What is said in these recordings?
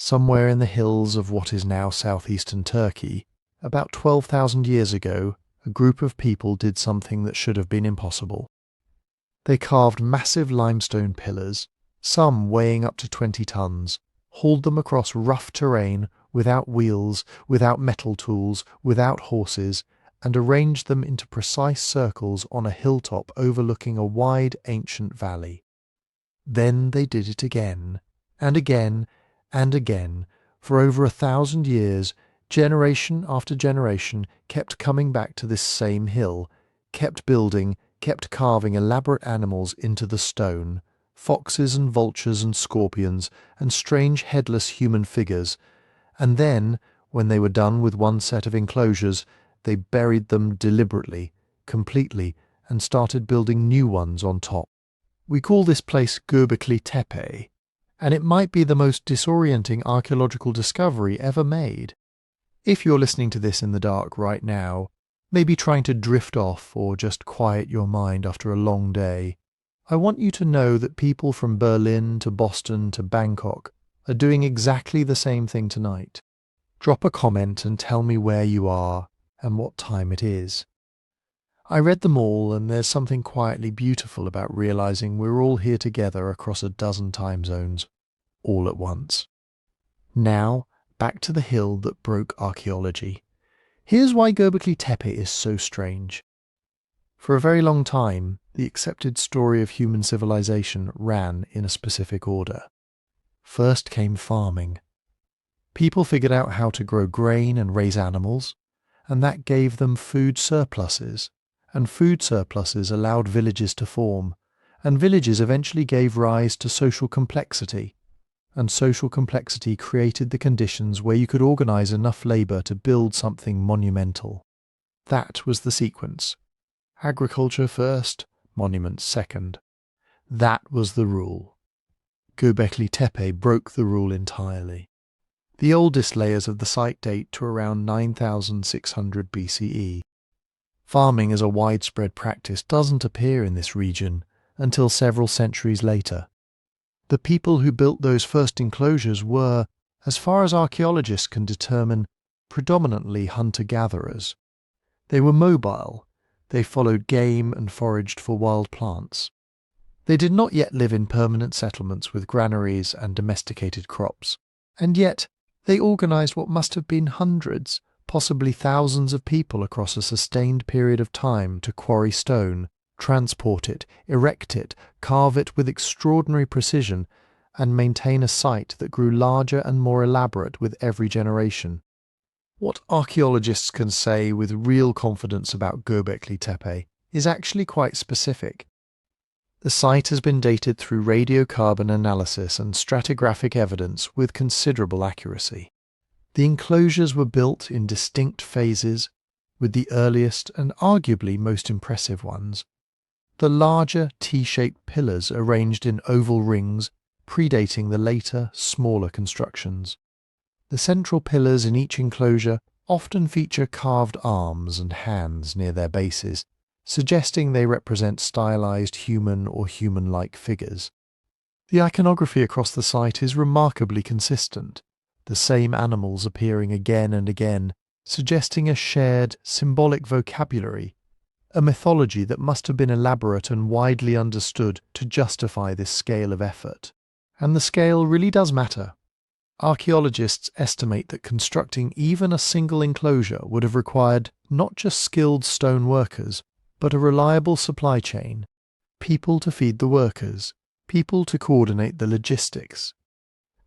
Somewhere in the hills of what is now southeastern Turkey, about 12,000 years ago, a group of people did something that should have been impossible. They carved massive limestone pillars, some weighing up to 20 tons, hauled them across rough terrain without wheels, without metal tools, without horses, and arranged them into precise circles on a hilltop overlooking a wide ancient valley. Then they did it again, and again, and again. For over 1,000 years, generation after generation kept coming back to this same hill, kept building, kept carving elaborate animals into the stone, foxes and vultures and scorpions, and strange headless human figures, and then, when they were done with one set of enclosures, they buried them deliberately, completely, and started building new ones on top. We call this place Göbekli Tepe, and it might be the most disorienting archaeological discovery ever made. If you're listening to this in the dark right now, maybe trying to drift off or just quiet your mind after a long day, I want you to know that people from Berlin to Boston to Bangkok are doing exactly the same thing tonight. Drop a comment and tell me where you are and what time it is. I read them all, and there's something quietly beautiful about realizing we're all here together across a dozen time zones, all at once. Now, back to the hill that broke archaeology. Here's why Göbekli Tepe is so strange. For a very long time, the accepted story of human civilization ran in a specific order. First came farming. People figured out how to grow grain and raise animals, and that gave them food surpluses, and food surpluses allowed villages to form, and villages eventually gave rise to social complexity, and social complexity created the conditions where you could organize enough labor to build something monumental. That was the sequence. Agriculture first, monuments second. That was the rule. Göbekli Tepe broke the rule entirely. The oldest layers of the site date to around 9,600 BCE. Farming as a widespread practice doesn't appear in this region until several centuries later. The people who built those first enclosures were, as far as archaeologists can determine, predominantly hunter-gatherers. They were mobile. They followed game and foraged for wild plants. They did not yet live in permanent settlements with granaries and domesticated crops, and yet they organized what must have been hundreds, possibly thousands of people across a sustained period of time to quarry stone, transport it, erect it, carve it with extraordinary precision, and maintain a site that grew larger and more elaborate with every generation. What archaeologists can say with real confidence about Göbekli Tepe is actually quite specific. The site has been dated through radiocarbon analysis and stratigraphic evidence with considerable accuracy. The enclosures were built in distinct phases, with the earliest and arguably most impressive ones. The larger T-shaped pillars arranged in oval rings predating the later, smaller constructions. The central pillars in each enclosure often feature carved arms and hands near their bases, suggesting they represent stylized human or human-like figures. The iconography across the site is remarkably consistent, the same animals appearing again and again, suggesting a shared, symbolic vocabulary, a mythology that must have been elaborate and widely understood to justify this scale of effort. And the scale really does matter. Archaeologists estimate that constructing even a single enclosure would have required not just skilled stone workers, but a reliable supply chain, people to feed the workers, people to coordinate the logistics,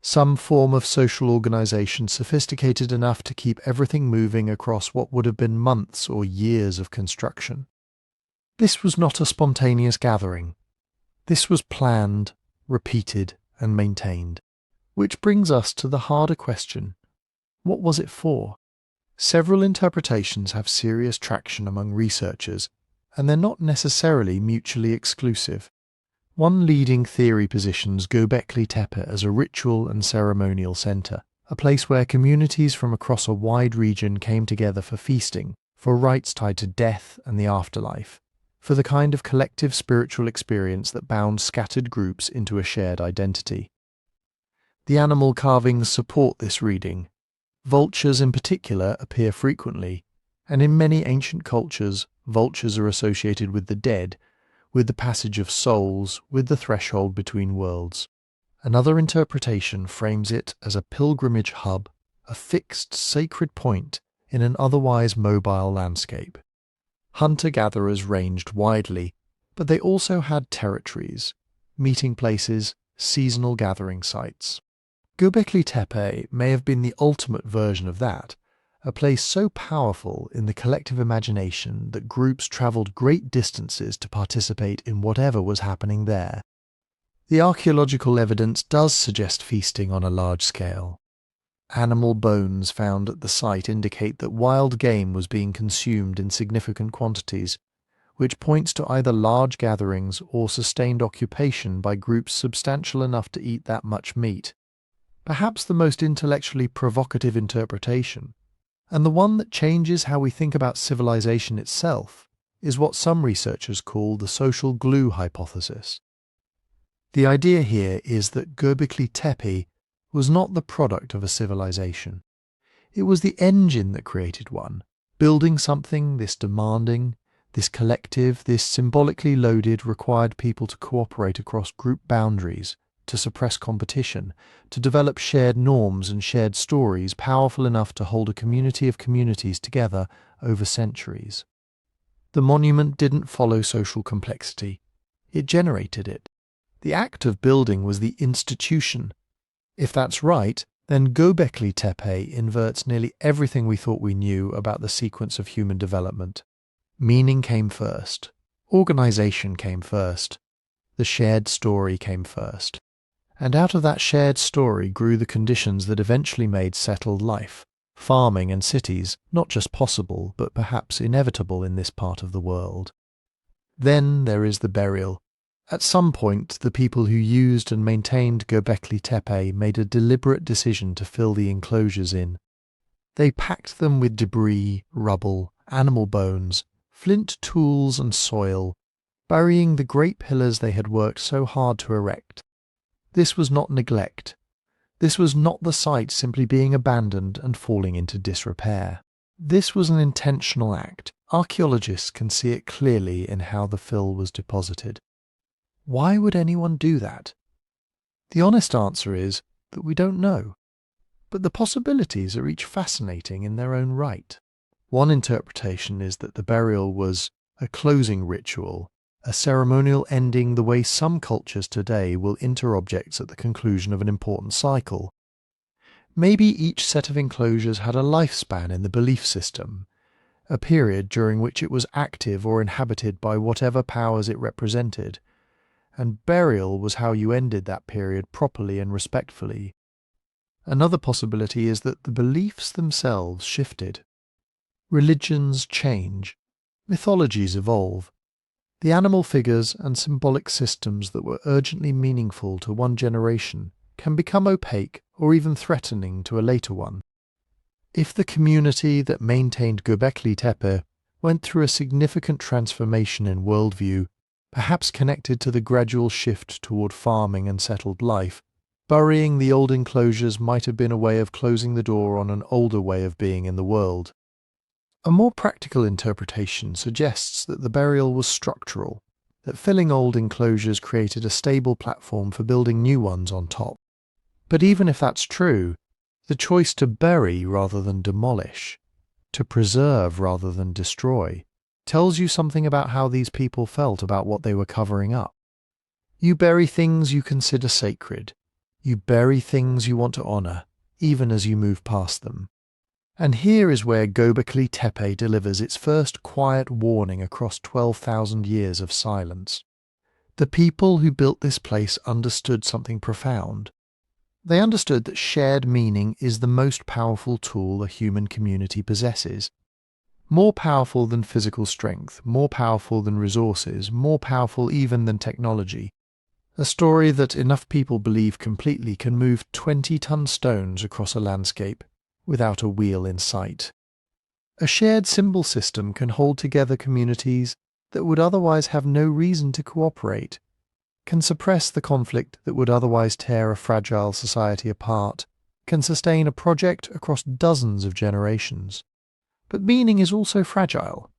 some form of social organization sophisticated enough to keep everything moving across what would have been months or years of construction. This was not a spontaneous gathering. This was planned, repeated, and maintained. Which brings us to the harder question. What was it for? Several interpretations have serious traction among researchers, and they're not necessarily mutually exclusive. One leading theory positions Göbekli Tepe as a ritual and ceremonial centre, a place where communities from across a wide region came together for feasting, for rites tied to death and the afterlife, for the kind of collective spiritual experience that bound scattered groups into a shared identity. The animal carvings support this reading. Vultures in particular appear frequently, and in many ancient cultures, vultures are associated with the dead, with the passage of souls, with the threshold between worlds. Another interpretation frames it as a pilgrimage hub, a fixed sacred point in an otherwise mobile landscape. Hunter-gatherers ranged widely, but they also had territories, meeting places, seasonal gathering sites. Göbekli Tepe may have been the ultimate version of that, a place so powerful in the collective imagination that groups travelled great distances to participate in whatever was happening there. The archaeological evidence does suggest feasting on a large scale. Animal bones found at the site indicate that wild game was being consumed in significant quantities, which points to either large gatherings or sustained occupation by groups substantial enough to eat that much meat. Perhaps the most intellectually provocative interpretation, and the one that changes how we think about civilization itself, is what some researchers call the social glue hypothesis. The idea here is that Göbekli Tepe was not the product of a civilization. It was the engine that created one, building something this demanding, this collective, this symbolically loaded required people to cooperate across group boundaries, to suppress competition, to develop shared norms and shared stories powerful enough to hold a community of communities together over centuries. The monument didn't follow social complexity. It generated it. The act of building was the institution. If that's right, then Göbekli Tepe inverts nearly everything we thought we knew about the sequence of human development. Meaning came first. Organization came first. The shared story came first. And out of that shared story grew the conditions that eventually made settled life, farming and cities, not just possible, but perhaps inevitable in this part of the world. Then there is the burial. At some point, the people who used and maintained Göbekli Tepe made a deliberate decision to fill the enclosures in. They packed them with debris, rubble, animal bones, flint tools and soil, burying the great pillars they had worked so hard to erect. This was not neglect. This was not the site simply being abandoned and falling into disrepair. This was an intentional act. Archaeologists can see it clearly in how the fill was deposited. Why would anyone do that? The honest answer is that we don't know. But the possibilities are each fascinating in their own right. One interpretation is that the burial was a closing ritual, a ceremonial ending the way some cultures today will inter objects at the conclusion of an important cycle. Maybe each set of enclosures had a lifespan in the belief system, a period during which it was active or inhabited by whatever powers it represented, and burial was how you ended that period properly and respectfully. Another possibility is that the beliefs themselves shifted. Religions change, mythologies evolve. The animal figures and symbolic systems that were urgently meaningful to one generation can become opaque or even threatening to a later one. If the community that maintained Göbekli Tepe went through a significant transformation in worldview, perhaps connected to the gradual shift toward farming and settled life, burying the old enclosures might have been a way of closing the door on an older way of being in the world. A more practical interpretation suggests that the burial was structural, that filling old enclosures created a stable platform for building new ones on top. But even if that's true, the choice to bury rather than demolish, to preserve rather than destroy, tells you something about how these people felt about what they were covering up. You bury things you consider sacred. You bury things you want to honor, even as you move past them. And here is where Göbekli Tepe delivers its first quiet warning across 12,000 years of silence. The people who built this place understood something profound. They understood that shared meaning is the most powerful tool a human community possesses. More powerful than physical strength, more powerful than resources, more powerful even than technology. A story that enough people believe completely can move 20-ton stones across a landscape without a wheel in sight. A shared symbol system can hold together communities that would otherwise have no reason to cooperate. can suppress the conflict that would otherwise tear a fragile society apart, can sustain a project across dozens of generations. But meaning is also fragile.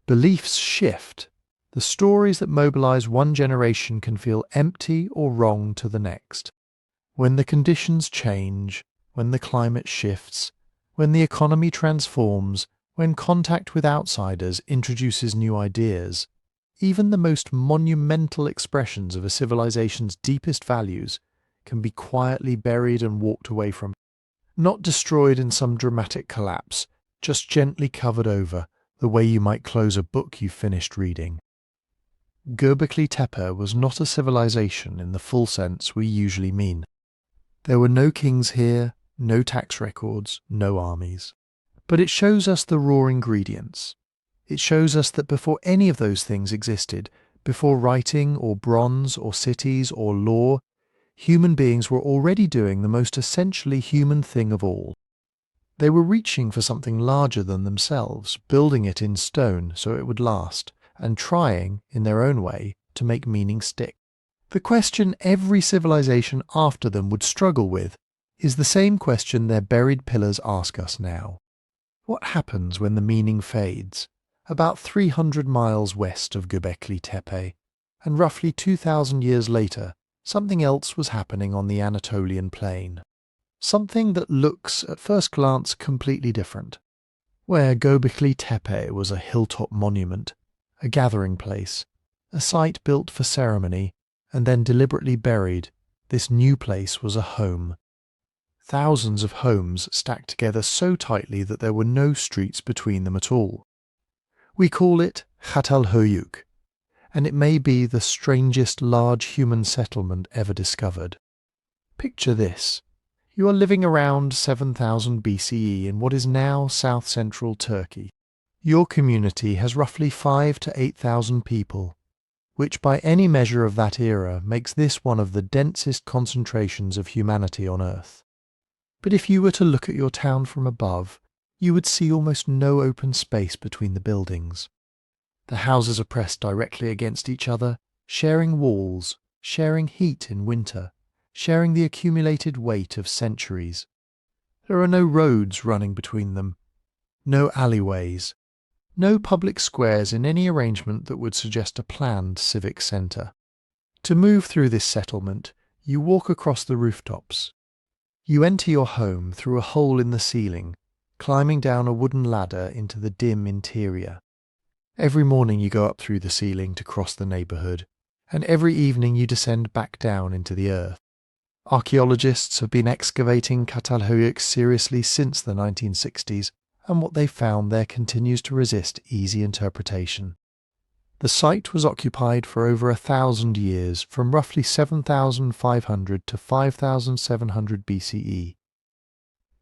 Beliefs shift. The stories that mobilize one generation can feel empty or wrong to the next. When the conditions change, when the climate shifts, when the economy transforms, when contact with outsiders introduces new ideas, even the most monumental expressions of a civilization's deepest values can be quietly buried and walked away from. Not destroyed in some dramatic collapse, just gently covered over, the way you might close a book you've finished reading. Göbekli Tepe was not a civilization in the full sense we usually mean. There were no kings here, no tax records, no armies. But it shows us the raw ingredients. It shows us that before any of those things existed, before writing or bronze or cities or law, human beings were already doing the most essentially human thing of all. They were reaching for something larger than themselves, building it in stone so it would last, and trying, in their own way, to make meaning stick. The question every civilization after them would struggle with is the same question their buried pillars ask us now. What happens when the meaning fades? About 300 miles west of Göbekli Tepe, and roughly 2,000 years later, something else was happening on the Anatolian plain. Something that looks, at first glance, completely different. Where Göbekli Tepe was a hilltop monument, a gathering place, a site built for ceremony, and then deliberately buried, this new place was a home. Thousands of homes stacked together so tightly that there were no streets between them at all. We call it Çatalhöyük, and it may be the strangest large human settlement ever discovered. Picture this. You are living around 7000 BCE in what is now south-central Turkey. Your community has roughly 5,000 to 8,000 people, which by any measure of that era makes this one of the densest concentrations of humanity on Earth. But if you were to look at your town from above, you would see almost no open space between the buildings. The houses are pressed directly against each other, sharing walls, sharing heat in winter, sharing the accumulated weight of centuries. There are no roads running between them, no alleyways, no public squares in any arrangement that would suggest a planned civic centre. To move through this settlement, you walk across the rooftops. You enter your home through a hole in the ceiling, climbing down a wooden ladder into the dim interior. Every morning you go up through the ceiling to cross the neighbourhood, and every evening you descend back down into the earth. Archaeologists have been excavating Çatalhöyük seriously since the 1960s, and what they found there continues to resist easy interpretation. The site was occupied for over 1,000 years, from roughly 7,500 to 5,700 BCE.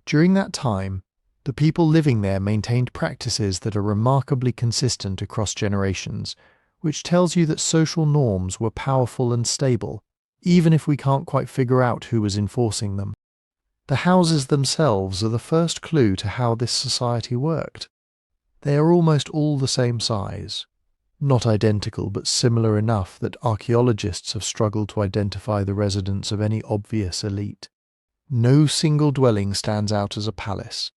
During that time, the people living there maintained practices that are remarkably consistent across generations, which tells you that social norms were powerful and stable, even if we can't quite figure out who was enforcing them. The houses themselves are the first clue to how this society worked. They are almost all the same size. Not identical, but similar enough that archaeologists have struggled to identify the residents of any obvious elite. No single dwelling stands out as a palace,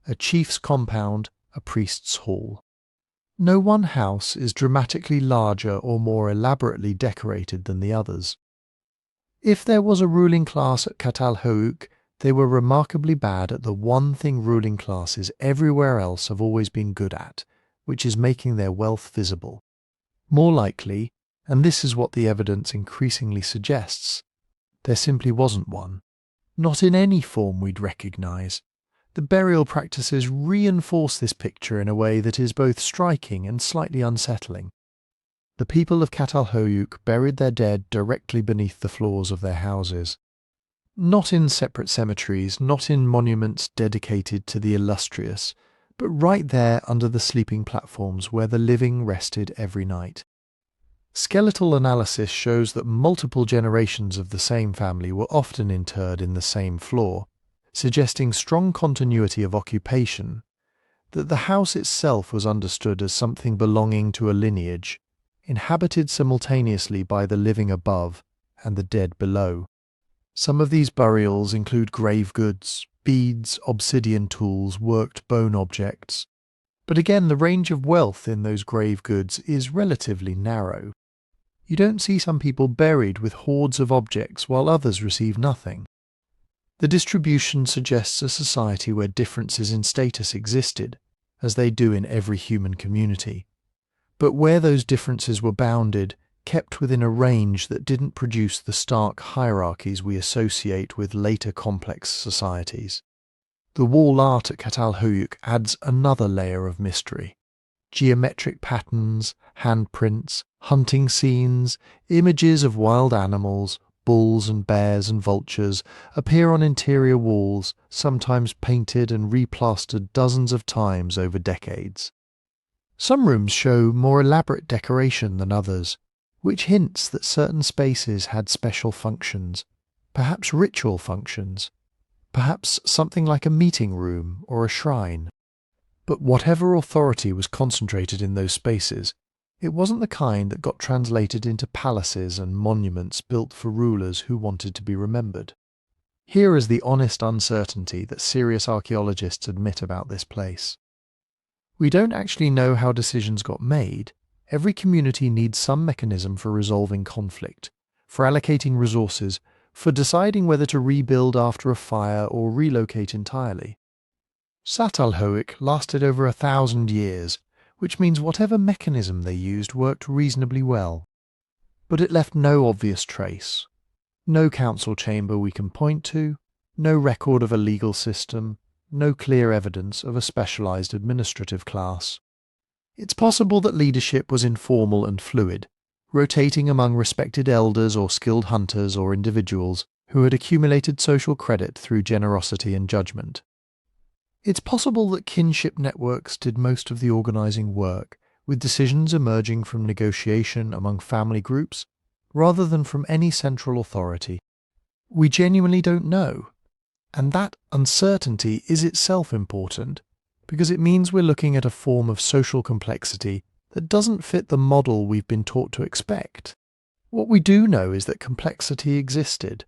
a chief's compound, a priest's hall. No one house is dramatically larger or more elaborately decorated than the others. If there was a ruling class at Çatalhöyük, they were remarkably bad at the one thing ruling classes everywhere else have always been good at, which is making their wealth visible. More likely, and this is what the evidence increasingly suggests, there simply wasn't one. Not in any form we'd recognise. The burial practices reinforce this picture in a way that is both striking and slightly unsettling. The people of Çatalhöyük buried their dead directly beneath the floors of their houses. Not in separate cemeteries, not in monuments dedicated to the illustrious, but right there under the sleeping platforms where the living rested every night. Skeletal analysis shows that multiple generations of the same family were often interred in the same floor, suggesting strong continuity of occupation, that the house itself was understood as something belonging to a lineage, inhabited simultaneously by the living above and the dead below. Some of these burials include grave goods, beads, obsidian tools, worked bone objects. But again, the range of wealth in those grave goods is relatively narrow. You don't see some people buried with hordes of objects while others receive nothing. The distribution suggests a society where differences in status existed, as they do in every human community, but where those differences were bounded, kept within a range that didn't produce the stark hierarchies we associate with later complex societies. The wall art at Çatalhöyük adds another layer of mystery. Geometric patterns, handprints, hunting scenes, images of wild animals, bulls and bears and vultures appear on interior walls, sometimes painted and replastered dozens of times over decades. Some rooms show more elaborate decoration than others, which hints that certain spaces had special functions, perhaps ritual functions, perhaps something like a meeting room or a shrine. But whatever authority was concentrated in those spaces, it wasn't the kind that got translated into palaces and monuments built for rulers who wanted to be remembered. Here is the honest uncertainty that serious archaeologists admit about this place. We don't actually know how decisions got made. Every community needs some mechanism for resolving conflict, for allocating resources, for deciding whether to rebuild after a fire or relocate entirely. Çatalhöyük lasted over 1,000 years, which means whatever mechanism they used worked reasonably well. But it left no obvious trace. No council chamber we can point to, no record of a legal system, no clear evidence of a specialized administrative class. It's possible that leadership was informal and fluid, rotating among respected elders or skilled hunters or individuals who had accumulated social credit through generosity and judgment. It's possible that kinship networks did most of the organizing work, with decisions emerging from negotiation among family groups, rather than from any central authority. We genuinely don't know, and that uncertainty is itself important, because it means we're looking at a form of social complexity that doesn't fit the model we've been taught to expect. What we do know is that complexity existed.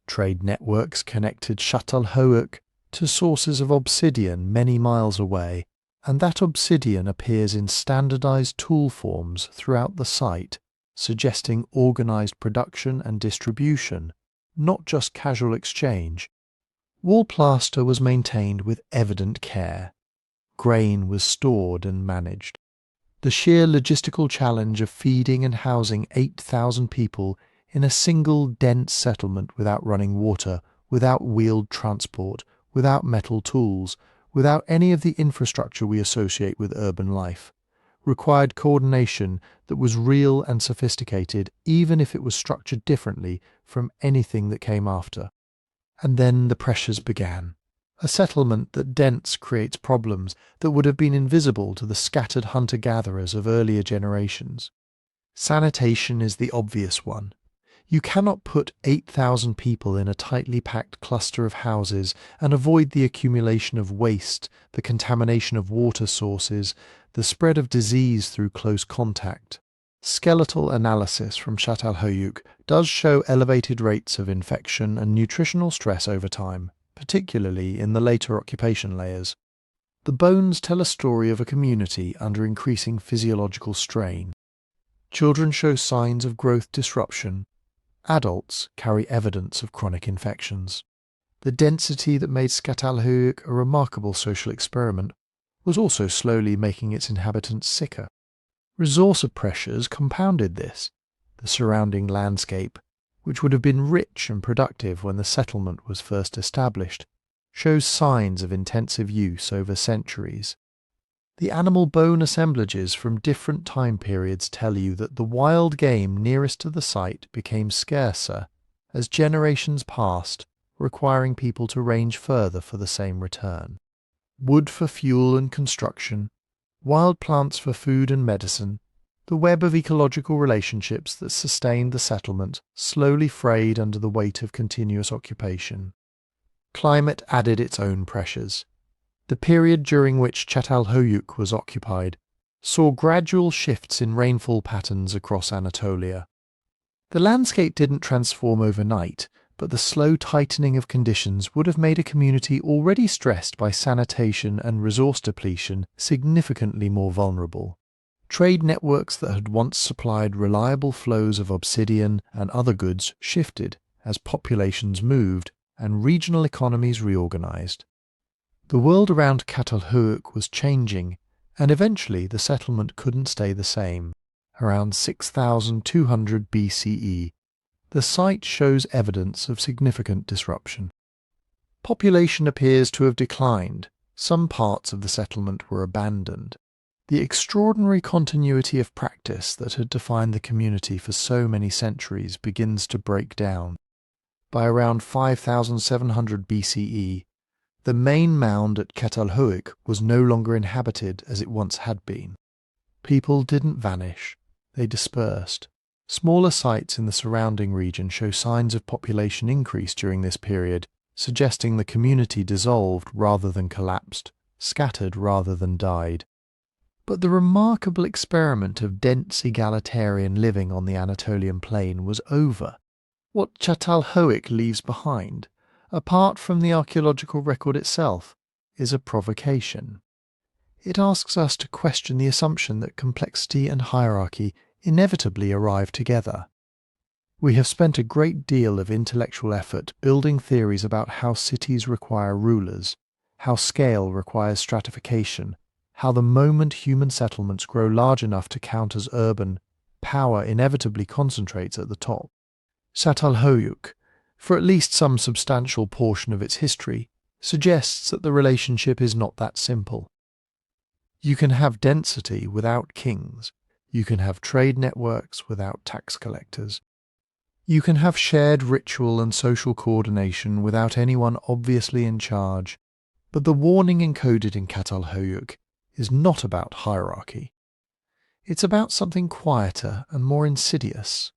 Trade networks connected Çatalhöyük to sources of obsidian many miles away, and that obsidian appears in standardized tool forms throughout the site, suggesting organized production and distribution, not just casual exchange. Wall plaster was maintained with evident care. Grain was stored and managed. The sheer logistical challenge of feeding and housing 8,000 people in a single dense settlement without running water, without wheeled transport, without metal tools, without any of the infrastructure we associate with urban life, required coordination that was real and sophisticated, even if it was structured differently from anything that came after. And then the pressures began. A settlement that dense creates problems that would have been invisible to the scattered hunter-gatherers of earlier generations. Sanitation is the obvious one. You cannot put 8,000 people in a tightly packed cluster of houses and avoid the accumulation of waste, the contamination of water sources, the spread of disease through close contact. Skeletal analysis from Çatalhöyük does show elevated rates of infection and nutritional stress over time, particularly in the later occupation layers. The bones tell a story of a community under increasing physiological strain. Children show signs of growth disruption. Adults carry evidence of chronic infections. The density that made Çatalhöyük a remarkable social experiment was also slowly making its inhabitants sicker. Resource pressures compounded this. The surrounding landscape, which would have been rich and productive when the settlement was first established, shows signs of intensive use over centuries. The animal bone assemblages from different time periods tell you that the wild game nearest to the site became scarcer as generations passed, requiring people to range further for the same return. Wood for fuel and construction, wild plants for food and medicine, the web of ecological relationships that sustained the settlement slowly frayed under the weight of continuous occupation. Climate added its own pressures. The period during which Çatalhöyük was occupied saw gradual shifts in rainfall patterns across Anatolia. The landscape didn't transform overnight, but the slow tightening of conditions would have made a community already stressed by sanitation and resource depletion significantly more vulnerable. Trade networks that had once supplied reliable flows of obsidian and other goods shifted as populations moved and regional economies reorganized. The world around Çatalhöyük was changing, and eventually the settlement couldn't stay the same. Around 6200 BCE, the site shows evidence of significant disruption. Population appears to have declined. Some parts of the settlement were abandoned. The extraordinary continuity of practice that had defined the community for so many centuries begins to break down. By around 5700 BCE, the main mound at Çatalhöyük was no longer inhabited as it once had been. People didn't vanish, they dispersed. Smaller sites in the surrounding region show signs of population increase during this period, suggesting the community dissolved rather than collapsed, scattered rather than died. But the remarkable experiment of dense egalitarian living on the Anatolian plain was over. What Çatalhöyük leaves behind, apart from the archaeological record itself, is a provocation. It asks us to question the assumption that complexity and hierarchy inevitably arrive together. We have spent a great deal of intellectual effort building theories about how cities require rulers, how scale requires stratification, how the moment human settlements grow large enough to count as urban, power inevitably concentrates at the top. Çatalhöyük, for at least some substantial portion of its history, suggests that the relationship is not that simple. You can have density without kings. You can have trade networks without tax collectors. You can have shared ritual and social coordination without anyone obviously in charge. But the warning encoded in Çatalhöyük is not about hierarchy. It's about something quieter and more insidious.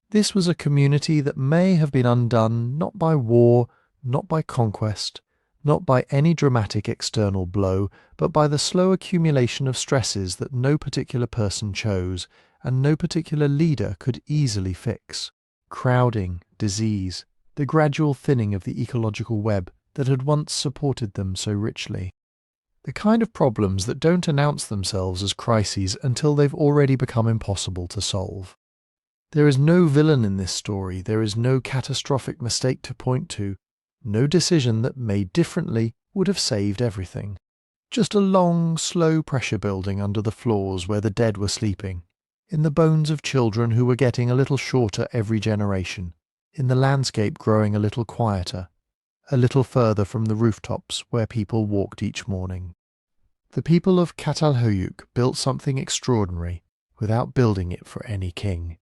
This was a community that may have been undone not by war, not by conquest, not by any dramatic external blow, but by the slow accumulation of stresses that no particular person chose and no particular leader could easily fix. Crowding, disease, the gradual thinning of the ecological web that had once supported them so richly. The kind of problems that don't announce themselves as crises until they've already become impossible to solve. There is no villain in this story, there is no catastrophic mistake to point to, no decision that, made differently, would have saved everything. Just a long, slow pressure building under the floors where the dead were sleeping, in the bones of children who were getting a little shorter every generation, in the landscape growing a little quieter, a little further from the rooftops where people walked each morning. The people of Çatalhöyük built something extraordinary without building it for any king.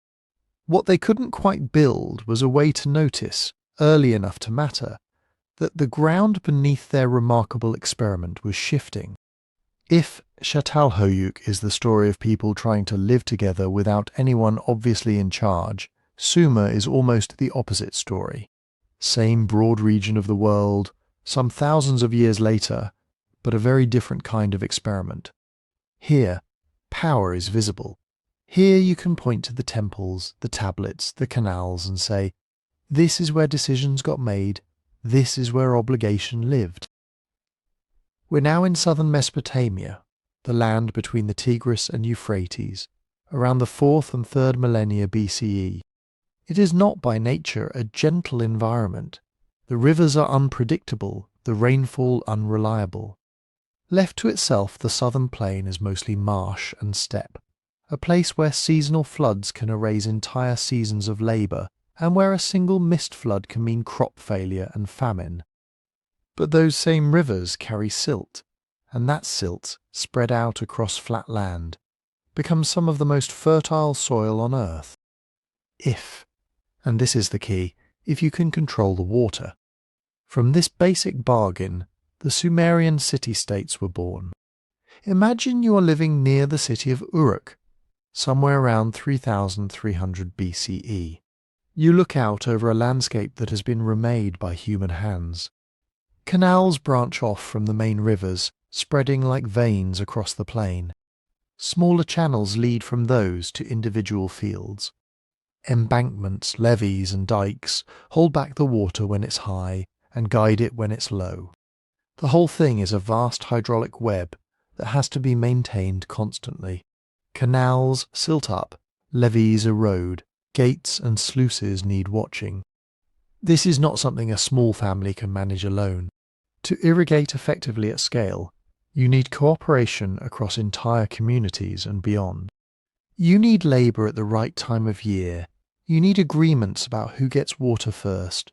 What they couldn't quite build was a way to notice, early enough to matter, that the ground beneath their remarkable experiment was shifting. If Çatalhöyük is the story of people trying to live together without anyone obviously in charge, Sumer is almost the opposite story. Same broad region of the world, some thousands of years later, but a very different kind of experiment. Here, power is visible. Here you can point to the temples, the tablets, the canals and say, this is where decisions got made, this is where obligation lived. We're now in southern Mesopotamia, the land between the Tigris and Euphrates, around the 4th and 3rd millennia BCE. It is not by nature a gentle environment. The rivers are unpredictable, the rainfall unreliable. Left to itself, the southern plain is mostly marsh and steppe, a place where seasonal floods can erase entire seasons of labour, and where a single mist flood can mean crop failure and famine. But those same rivers carry silt, and that silt, spread out across flat land, becomes some of the most fertile soil on earth. If, and this is the key, if you can control the water. From this basic bargain, the Sumerian city-states were born. Imagine you are living near the city of Uruk, somewhere around 3300 BCE. You look out over a landscape that has been remade by human hands. Canals branch off from the main rivers, spreading like veins across the plain. Smaller channels lead from those to individual fields. Embankments, levees and dikes hold back the water when it's high and guide it when it's low. The whole thing is a vast hydraulic web that has to be maintained constantly. Canals silt up, levees erode, gates and sluices need watching. This is not something a small family can manage alone. To irrigate effectively at scale, you need cooperation across entire communities and beyond. You need labour at the right time of year. You need agreements about who gets water first,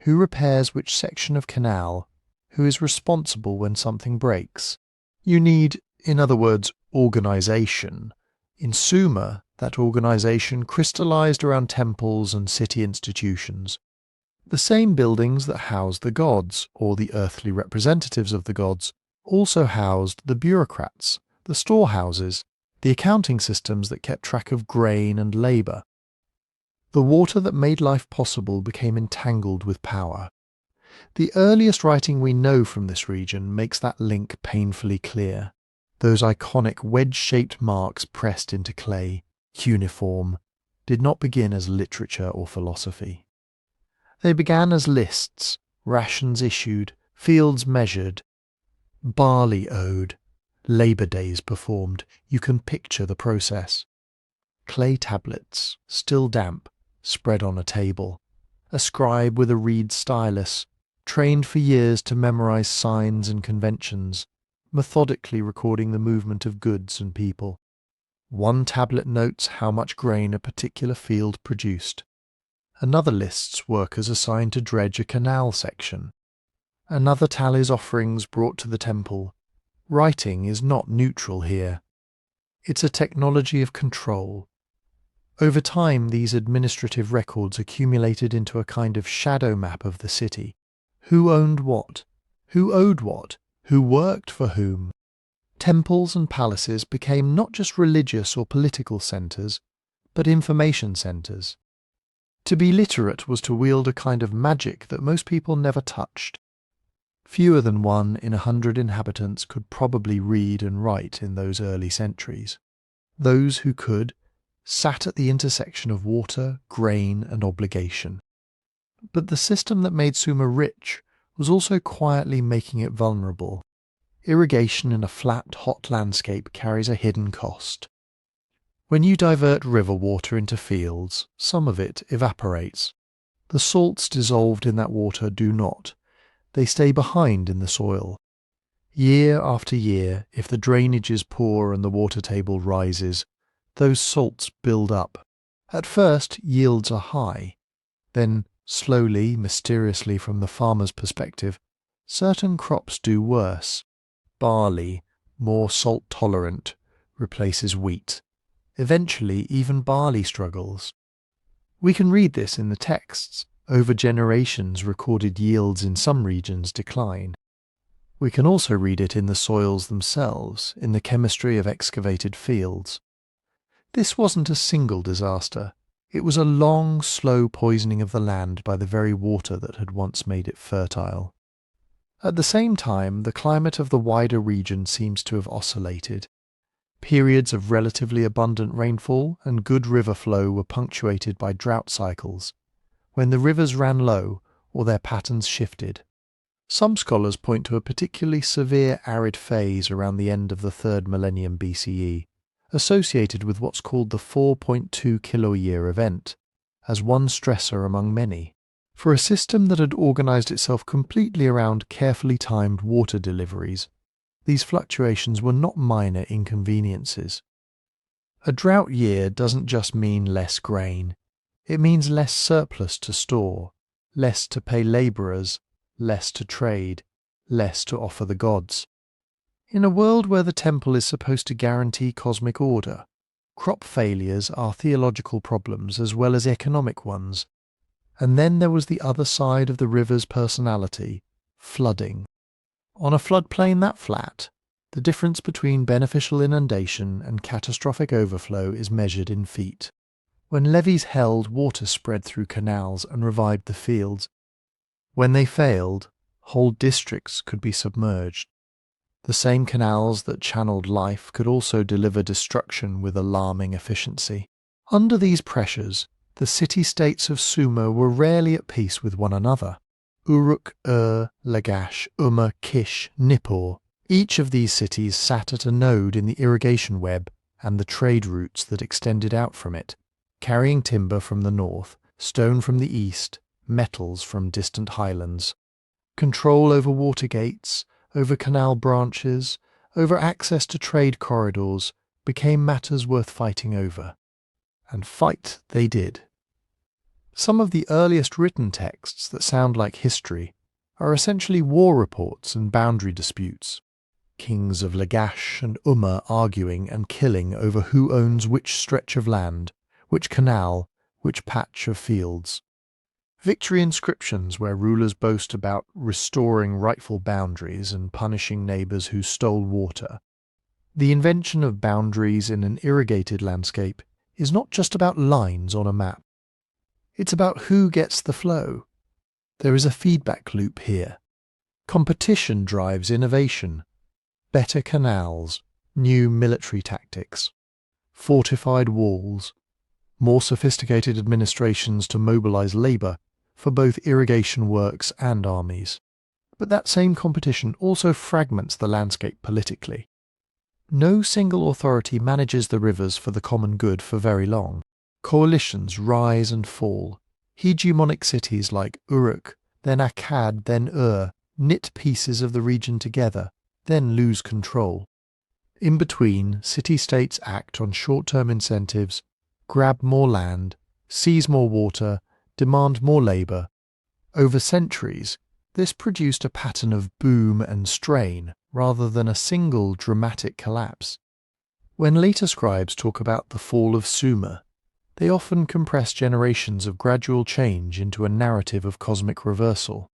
who repairs which section of canal, who is responsible when something breaks. You need, in other words, organisation. In Sumer, that organisation crystallised around temples and city institutions. The same buildings that housed the gods, or the earthly representatives of the gods, also housed the bureaucrats, the storehouses, the accounting systems that kept track of grain and labour. The water that made life possible became entangled with power. The earliest writing we know from this region makes that link painfully clear. Those iconic wedge-shaped marks pressed into clay, cuneiform, did not begin as literature or philosophy. They began as lists, rations issued, fields measured, barley owed, labour days performed. You can picture the process. Clay tablets, still damp, spread on a table. A scribe with a reed stylus, trained for years to memorise signs and conventions, methodically recording the movement of goods and people. One tablet notes how much grain a particular field produced. Another lists workers assigned to dredge a canal section. Another tallies offerings brought to the temple. Writing is not neutral here. It's a technology of control. Over time, these administrative records accumulated into a kind of shadow map of the city. Who owned what? Who owed what? Who worked for whom? Temples and palaces became not just religious or political centres, but information centres. To be literate was to wield a kind of magic that most people never touched. Fewer than 1 in 100 inhabitants could probably read and write in those early centuries. Those who could sat at the intersection of water, grain and obligation. But the system that made Sumer rich was also quietly making it vulnerable. Irrigation in a flat, hot landscape carries a hidden cost. When you divert river water into fields, some of it evaporates. The salts dissolved in that water do not. They stay behind in the soil. Year after year, if the drainage is poor and the water table rises, those salts build up. At first, yields are high. Then, slowly, mysteriously from the farmer's perspective, certain crops do worse. Barley, more salt-tolerant, replaces wheat. Eventually, even barley struggles. We can read this in the texts. Over generations, recorded yields in some regions decline. We can also read it in the soils themselves, in the chemistry of excavated fields. This wasn't a single disaster. It was a long, slow poisoning of the land by the very water that had once made it fertile. At the same time, the climate of the wider region seems to have oscillated. Periods of relatively abundant rainfall and good river flow were punctuated by drought cycles, when the rivers ran low or their patterns shifted. Some scholars point to a particularly severe arid phase around the end of the 3rd millennium BCE, associated with what's called the 4.2 kiloyear event, as one stressor among many. For a system that had organised itself completely around carefully timed water deliveries, these fluctuations were not minor inconveniences. A drought year doesn't just mean less grain. It means less surplus to store, less to pay labourers, less to trade, less to offer the gods. In a world where the temple is supposed to guarantee cosmic order, crop failures are theological problems as well as economic ones. And then there was the other side of the river's personality, flooding. On a floodplain that flat, the difference between beneficial inundation and catastrophic overflow is measured in feet. When levees held, water spread through canals and revived the fields. When they failed, whole districts could be submerged. The same canals that channeled life could also deliver destruction with alarming efficiency. Under these pressures, The city-states of Sumer were rarely at peace with one another. Uruk, Lagash, Umma, Kish, Nippur. Each of these cities sat at a node in the irrigation web and the trade routes that extended out from it, carrying timber from the north, stone from the east, metals from distant highlands. Control over water gates, over canal branches, over access to trade corridors became matters worth fighting over. And fight they did. Some of the earliest written texts that sound like history are essentially war reports and boundary disputes. Kings of Lagash and Umma arguing and killing over who owns which stretch of land, which canal, which patch of fields. Victory inscriptions where rulers boast about restoring rightful boundaries and punishing neighbours who stole water. The invention of boundaries in an irrigated landscape is not just about lines on a map. It's about who gets the flow. There is a feedback loop here. Competition drives innovation. Better canals, new military tactics, fortified walls, more sophisticated administrations to mobilize labour for both irrigation works and armies. But that same competition also fragments the landscape politically. No single authority manages the rivers for the common good for very long. Coalitions rise and fall. Hegemonic cities like Uruk, then Akkad, then knit pieces of the region together, then lose control. In between, city-states act on short-term incentives, grab more land, seize more water, demand more labour. Over centuries, this produced a pattern of boom and strain rather than a single dramatic collapse. When later scribes talk about the fall of Sumer, they often compress generations of gradual change into a narrative of cosmic reversal.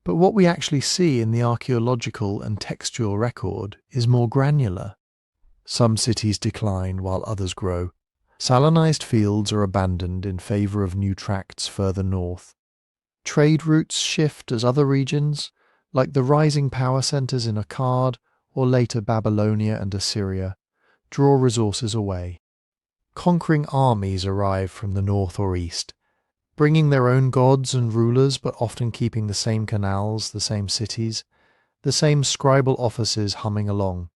But what we actually see in the archaeological and textual record is more granular. Some cities decline while others grow. Salinized fields are abandoned in favour of new tracts further north. Trade routes shift as other regions, like the rising power centres in Akkad or later Babylonia and Assyria, draw resources away. Conquering armies arrive from the north or east, bringing their own gods and rulers but often keeping the same canals, the same cities, the same scribal offices humming along.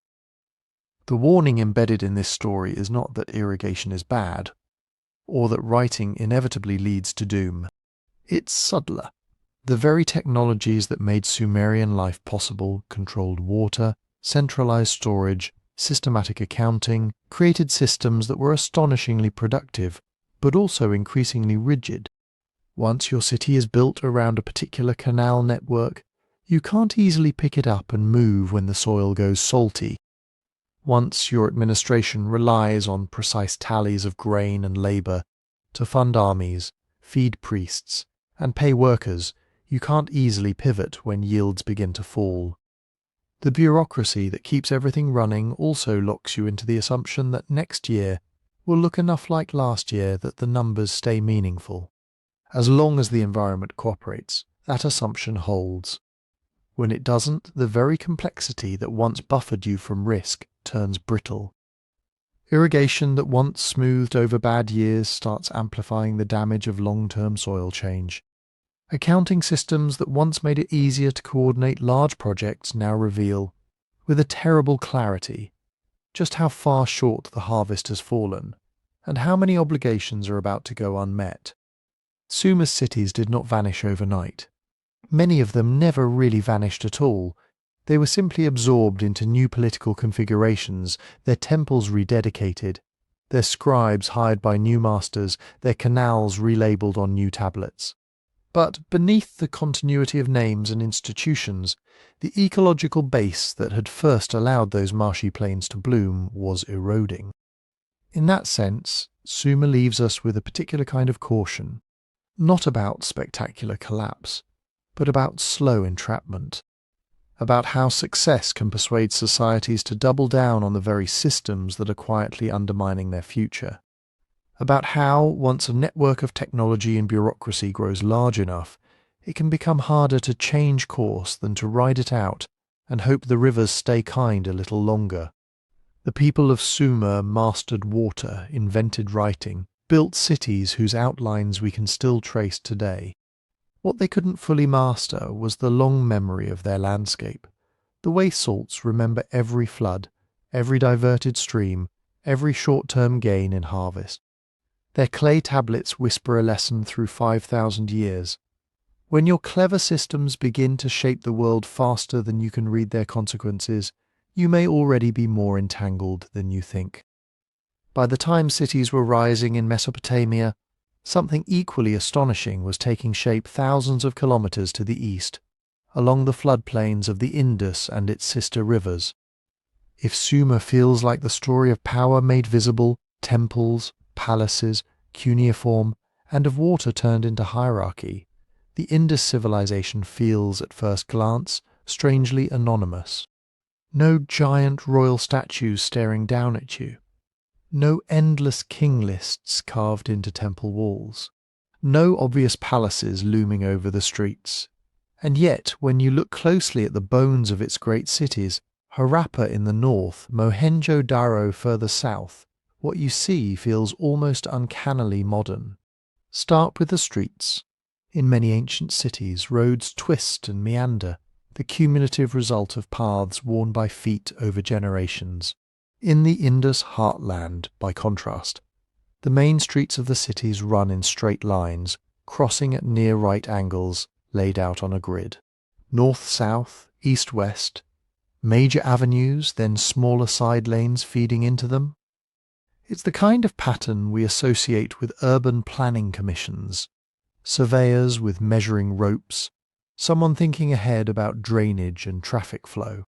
The warning embedded in this story is not that irrigation is bad, or that writing inevitably leads to doom. It's subtler. The very technologies that made Sumerian life possible controlled water, centralized storage, systematic accounting, created systems that were astonishingly productive, but also increasingly rigid. Once your city is built around a particular canal network, you can't easily pick it up and move when the soil goes salty. Once your administration relies on precise tallies of grain and labour to fund armies, feed priests, and pay workers, you can't easily pivot when yields begin to fall. The bureaucracy that keeps everything running also locks you into the assumption that next year will look enough like last year that the numbers stay meaningful. As long as the environment cooperates, that assumption holds. When it doesn't, the very complexity that once buffered you from risk turns brittle. Irrigation that once smoothed over bad years starts amplifying the damage of long-term soil change. Accounting systems that once made it easier to coordinate large projects now reveal, with a terrible clarity, just how far short the harvest has fallen, and how many obligations are about to go unmet. Sumer's cities did not vanish overnight. Many of them never really vanished at all. They were simply absorbed into new political configurations, their temples rededicated, their scribes hired by new masters, their canals relabeled on new tablets. But beneath the continuity of names and institutions, the ecological base that had first allowed those marshy plains to bloom was eroding. In that sense, Sumer leaves us with a particular kind of caution, not about spectacular collapse, but about slow entrapment, about how success can persuade societies to double down on the very systems that are quietly undermining their future, about how, once a network of technology and bureaucracy grows large enough, it can become harder to change course than to ride it out and hope the rivers stay kind a little longer. The people of Sumer mastered water, invented writing, built cities whose outlines we can still trace today. What they couldn't fully master was the long memory of their landscape. The way salts remember every flood, every diverted stream, every short-term gain in harvest. Their clay tablets whisper a lesson through 5,000 years. When your clever systems begin to shape the world faster than you can read their consequences, you may already be more entangled than you think. By the time cities were rising in Mesopotamia, something equally astonishing was taking shape thousands of kilometers to the east, along the floodplains of the Indus and its sister rivers. If Sumer feels like the story of power made visible, temples, palaces, cuneiform, and of water turned into hierarchy, the Indus civilization feels, at first glance, strangely anonymous. No giant royal statues staring down at you. No endless king lists carved into temple walls. No obvious palaces looming over the streets. And yet, when you look closely at the bones of its great cities, Harappa in the north, Mohenjo-Daro further south, what you see feels almost uncannily modern. Start with the streets. In many ancient cities, roads twist and meander, the cumulative result of paths worn by feet over generations. In the Indus heartland, by contrast, the main streets of the cities run in straight lines, crossing at near right angles, laid out on a grid. North-south, east-west, major avenues, then smaller side lanes feeding into them. It's the kind of pattern we associate with urban planning commissions, surveyors with measuring ropes, someone thinking ahead about drainage and traffic flow.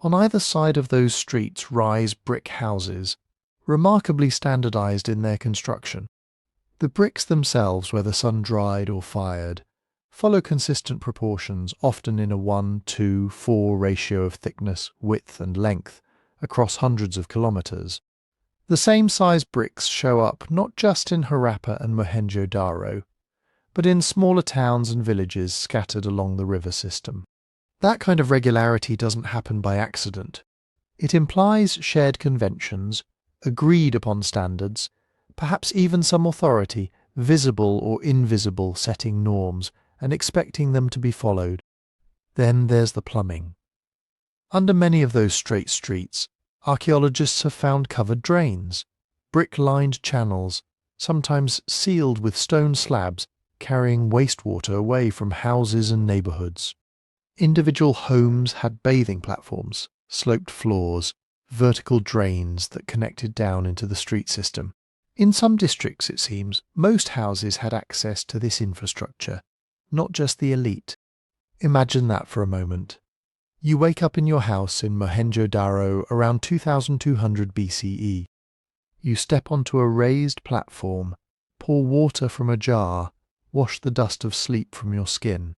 On either side of those streets rise brick houses, remarkably standardized in their construction. The bricks themselves, whether sun-dried or fired, follow consistent proportions, often in a 1:4 ratio of thickness, width and length, across hundreds of kilometers. The same size bricks show up not just in Harappa and Mohenjo-Daro, but in smaller towns and villages scattered along the river system. That kind of regularity doesn't happen by accident. It implies shared conventions, agreed upon standards, perhaps even some authority, visible or invisible, setting norms and expecting them to be followed. Then there's the plumbing. Under many of those straight streets, archaeologists have found covered drains, brick-lined channels, sometimes sealed with stone slabs, carrying wastewater away from houses and neighborhoods. Individual homes had bathing platforms, sloped floors, vertical drains that connected down into the street system. In some districts, it seems, most houses had access to this infrastructure, not just the elite. Imagine that for a moment. You wake up in your house in Mohenjo-Daro around 2200 BCE. You step onto a raised platform, pour water from a jar, wash the dust of sleep from your skin.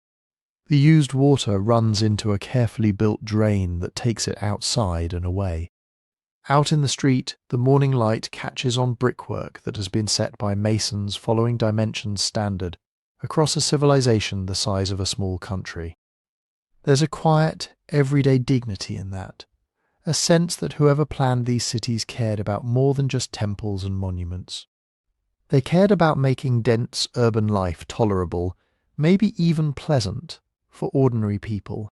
The used water runs into a carefully built drain that takes it outside and away. Out in the street, the morning light catches on brickwork that has been set by masons following dimensions standard, across a civilization the size of a small country. There's a quiet, everyday dignity in that, a sense that whoever planned these cities cared about more than just temples and monuments. They cared about making dense urban life tolerable, maybe even pleasant, for ordinary people.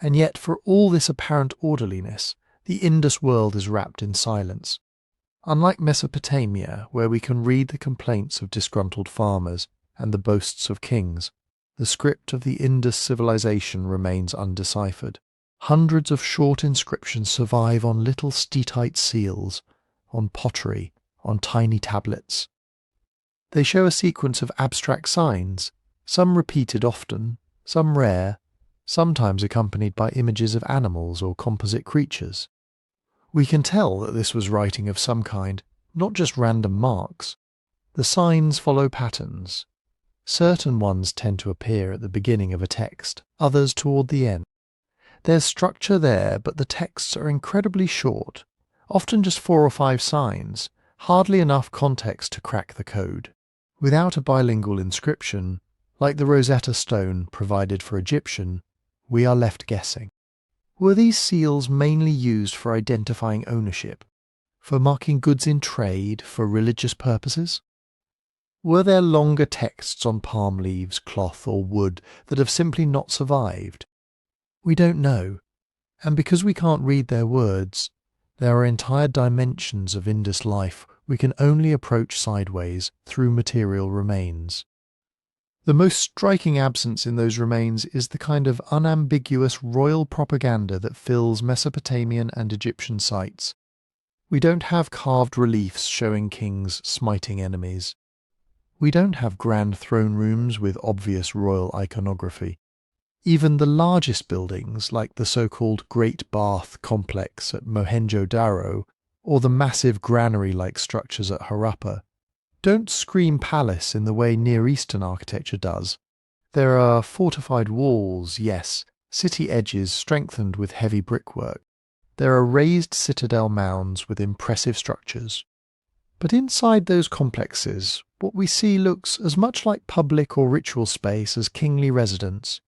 And yet, for all this apparent orderliness, the Indus world is wrapped in silence. Unlike Mesopotamia, where we can read the complaints of disgruntled farmers and the boasts of kings, the script of the Indus civilization remains undeciphered. Hundreds of short inscriptions survive on little steatite seals, on pottery, on tiny tablets. They show a sequence of abstract signs, some repeated often, some rare, sometimes accompanied by images of animals or composite creatures. We can tell that this was writing of some kind, not just random marks. The signs follow patterns. Certain ones tend to appear at the beginning of a text, others toward the end. There's structure there, but the texts are incredibly short, often just 4 or 5 signs, hardly enough context to crack the code. Without a bilingual inscription, like the Rosetta Stone provided for Egyptian, we are left guessing. Were these seals mainly used for identifying ownership, for marking goods in trade, for religious purposes? Were there longer texts on palm leaves, cloth, or wood that have simply not survived? We don't know, and because we can't read their words, there are entire dimensions of Indus life we can only approach sideways through material remains. The most striking absence in those remains is the kind of unambiguous royal propaganda that fills Mesopotamian and Egyptian sites. We don't have carved reliefs showing kings smiting enemies. We don't have grand throne rooms with obvious royal iconography. Even the largest buildings, like the so-called Great Bath Complex at Mohenjo-Daro or the massive granary-like structures at Harappa, don't scream palace in the way Near Eastern architecture does. There are fortified walls, yes, city edges strengthened with heavy brickwork. There are raised citadel mounds with impressive structures. But inside those complexes, what we see looks as much like public or ritual space as kingly residence.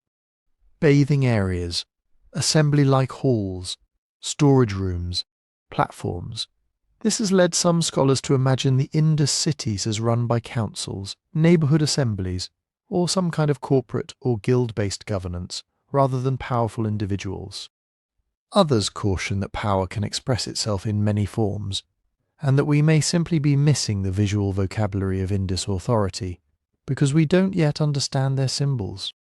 Bathing areas, assembly-like halls, storage rooms, platforms. This has led some scholars to imagine the Indus cities as run by councils, neighbourhood assemblies, or some kind of corporate or guild-based governance, rather than powerful individuals. Others caution that power can express itself in many forms, and that we may simply be missing the visual vocabulary of Indus authority, because we don't yet understand their symbols.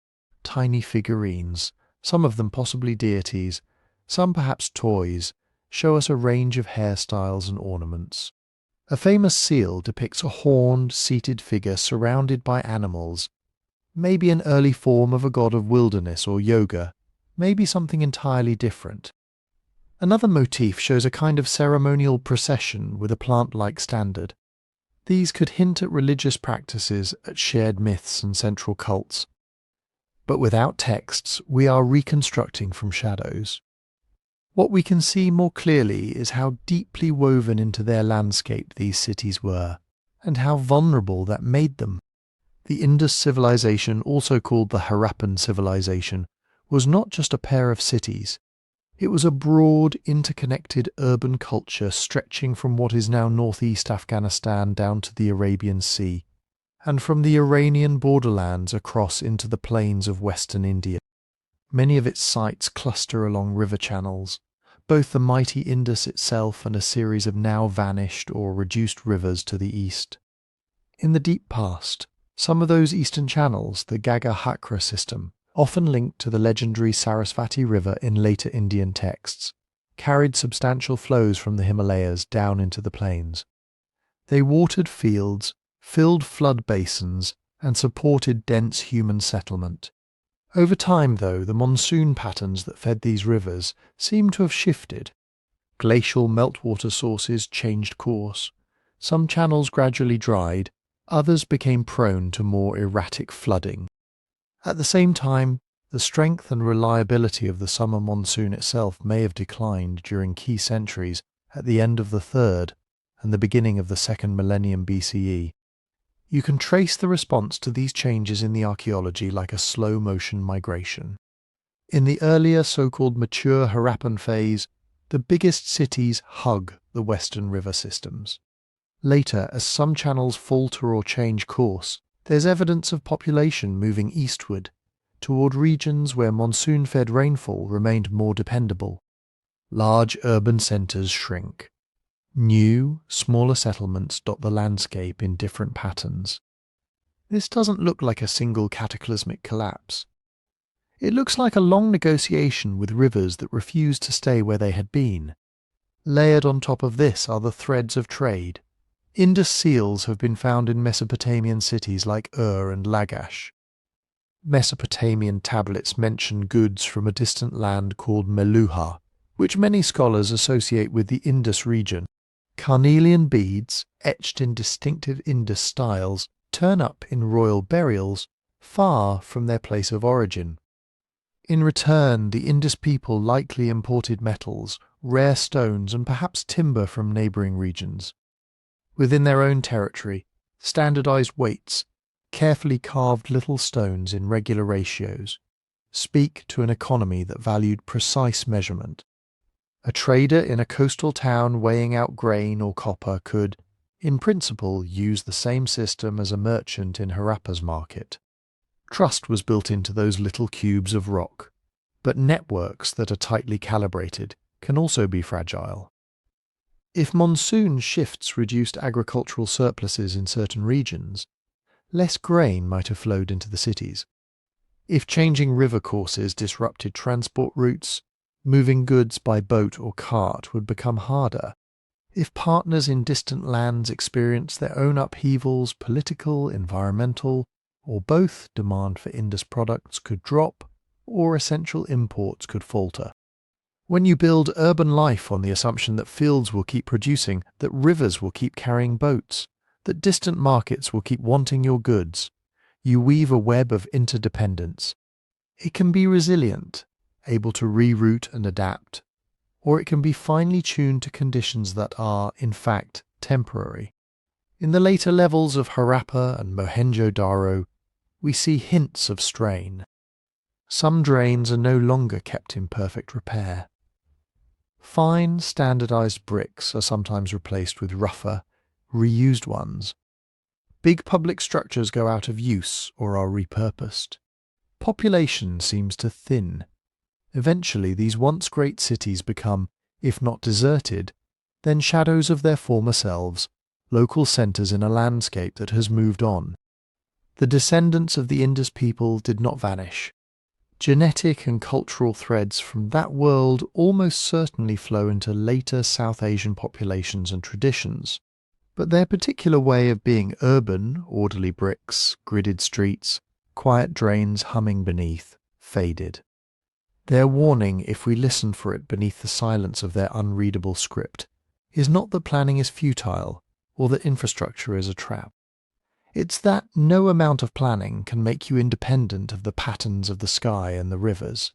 Tiny figurines, some of them possibly deities, some perhaps toys, show us a range of hairstyles and ornaments. A famous seal depicts a horned, seated figure surrounded by animals, maybe an early form of a god of wilderness or yoga, maybe something entirely different. Another motif shows a kind of ceremonial procession with a plant-like standard. These could hint at religious practices, at shared myths and central cults. But without texts, we are reconstructing from shadows. What we can see more clearly is how deeply woven into their landscape these cities were, and how vulnerable that made them. The Indus civilization, also called the Harappan civilization, was not just a pair of cities. It was a broad, interconnected urban culture stretching from what is now northeast Afghanistan down to the Arabian Sea, and from the Iranian borderlands across into the plains of western India. Many of its sites cluster along river channels, both the mighty Indus itself and a series of now vanished or reduced rivers to the east. In the deep past, some of those eastern channels, the Gagga-Hakra system, often linked to the legendary Sarasvati River in later Indian texts, carried substantial flows from the Himalayas down into the plains. They watered fields, filled flood basins, and supported dense human settlement. Over time, though, the monsoon patterns that fed these rivers seem to have shifted. Glacial meltwater sources changed course. Some channels gradually dried, others became prone to more erratic flooding. At the same time, the strength and reliability of the summer monsoon itself may have declined during key centuries at the end of the 3rd and the beginning of the 2nd millennium BCE. You can trace the response to these changes in the archaeology like a slow-motion migration. In the earlier so-called mature Harappan phase, the biggest cities hug the western river systems. Later, as some channels falter or change course, there's evidence of population moving eastward, toward regions where monsoon-fed rainfall remained more dependable. Large urban centres shrink. New, smaller settlements dot the landscape in different patterns. This doesn't look like a single cataclysmic collapse. It looks like a long negotiation with rivers that refuse to stay where they had been. Layered on top of this are the threads of trade. Indus seals have been found in Mesopotamian cities like Ur and Lagash. Mesopotamian tablets mention goods from a distant land called Meluha, which many scholars associate with the Indus region. Carnelian beads, etched in distinctive Indus styles, turn up in royal burials far from their place of origin. In return, the Indus people likely imported metals, rare stones, and perhaps timber from neighbouring regions. Within their own territory, standardized weights, carefully carved little stones in regular ratios, speak to an economy that valued precise measurement. A trader in a coastal town weighing out grain or copper could, in principle, use the same system as a merchant in Harappa's market. Trust was built into those little cubes of rock, but networks that are tightly calibrated can also be fragile. If monsoon shifts reduced agricultural surpluses in certain regions, less grain might have flowed into the cities. If changing river courses disrupted transport routes, moving goods by boat or cart would become harder. If partners in distant lands experienced their own upheavals, political, environmental, or both, demand for Indus products could drop, or essential imports could falter. When you build urban life on the assumption that fields will keep producing, that rivers will keep carrying boats, that distant markets will keep wanting your goods, you weave a web of interdependence. It can be resilient, able to reroute and adapt, or it can be finely tuned to conditions that are, in fact, temporary. In the later levels of Harappa and Mohenjo-Daro, we see hints of strain. Some drains are no longer kept in perfect repair. Fine, standardized bricks are sometimes replaced with rougher, reused ones. Big public structures go out of use or are repurposed. Population seems to thin. Eventually, these once great cities become, if not deserted, then shadows of their former selves, local centres in a landscape that has moved on. The descendants of the Indus people did not vanish. Genetic and cultural threads from that world almost certainly flow into later South Asian populations and traditions, but their particular way of being urban, orderly bricks, gridded streets, quiet drains humming beneath, faded. Their warning, if we listen for it beneath the silence of their unreadable script, is not that planning is futile or that infrastructure is a trap. It's that no amount of planning can make you independent of the patterns of the sky and the rivers.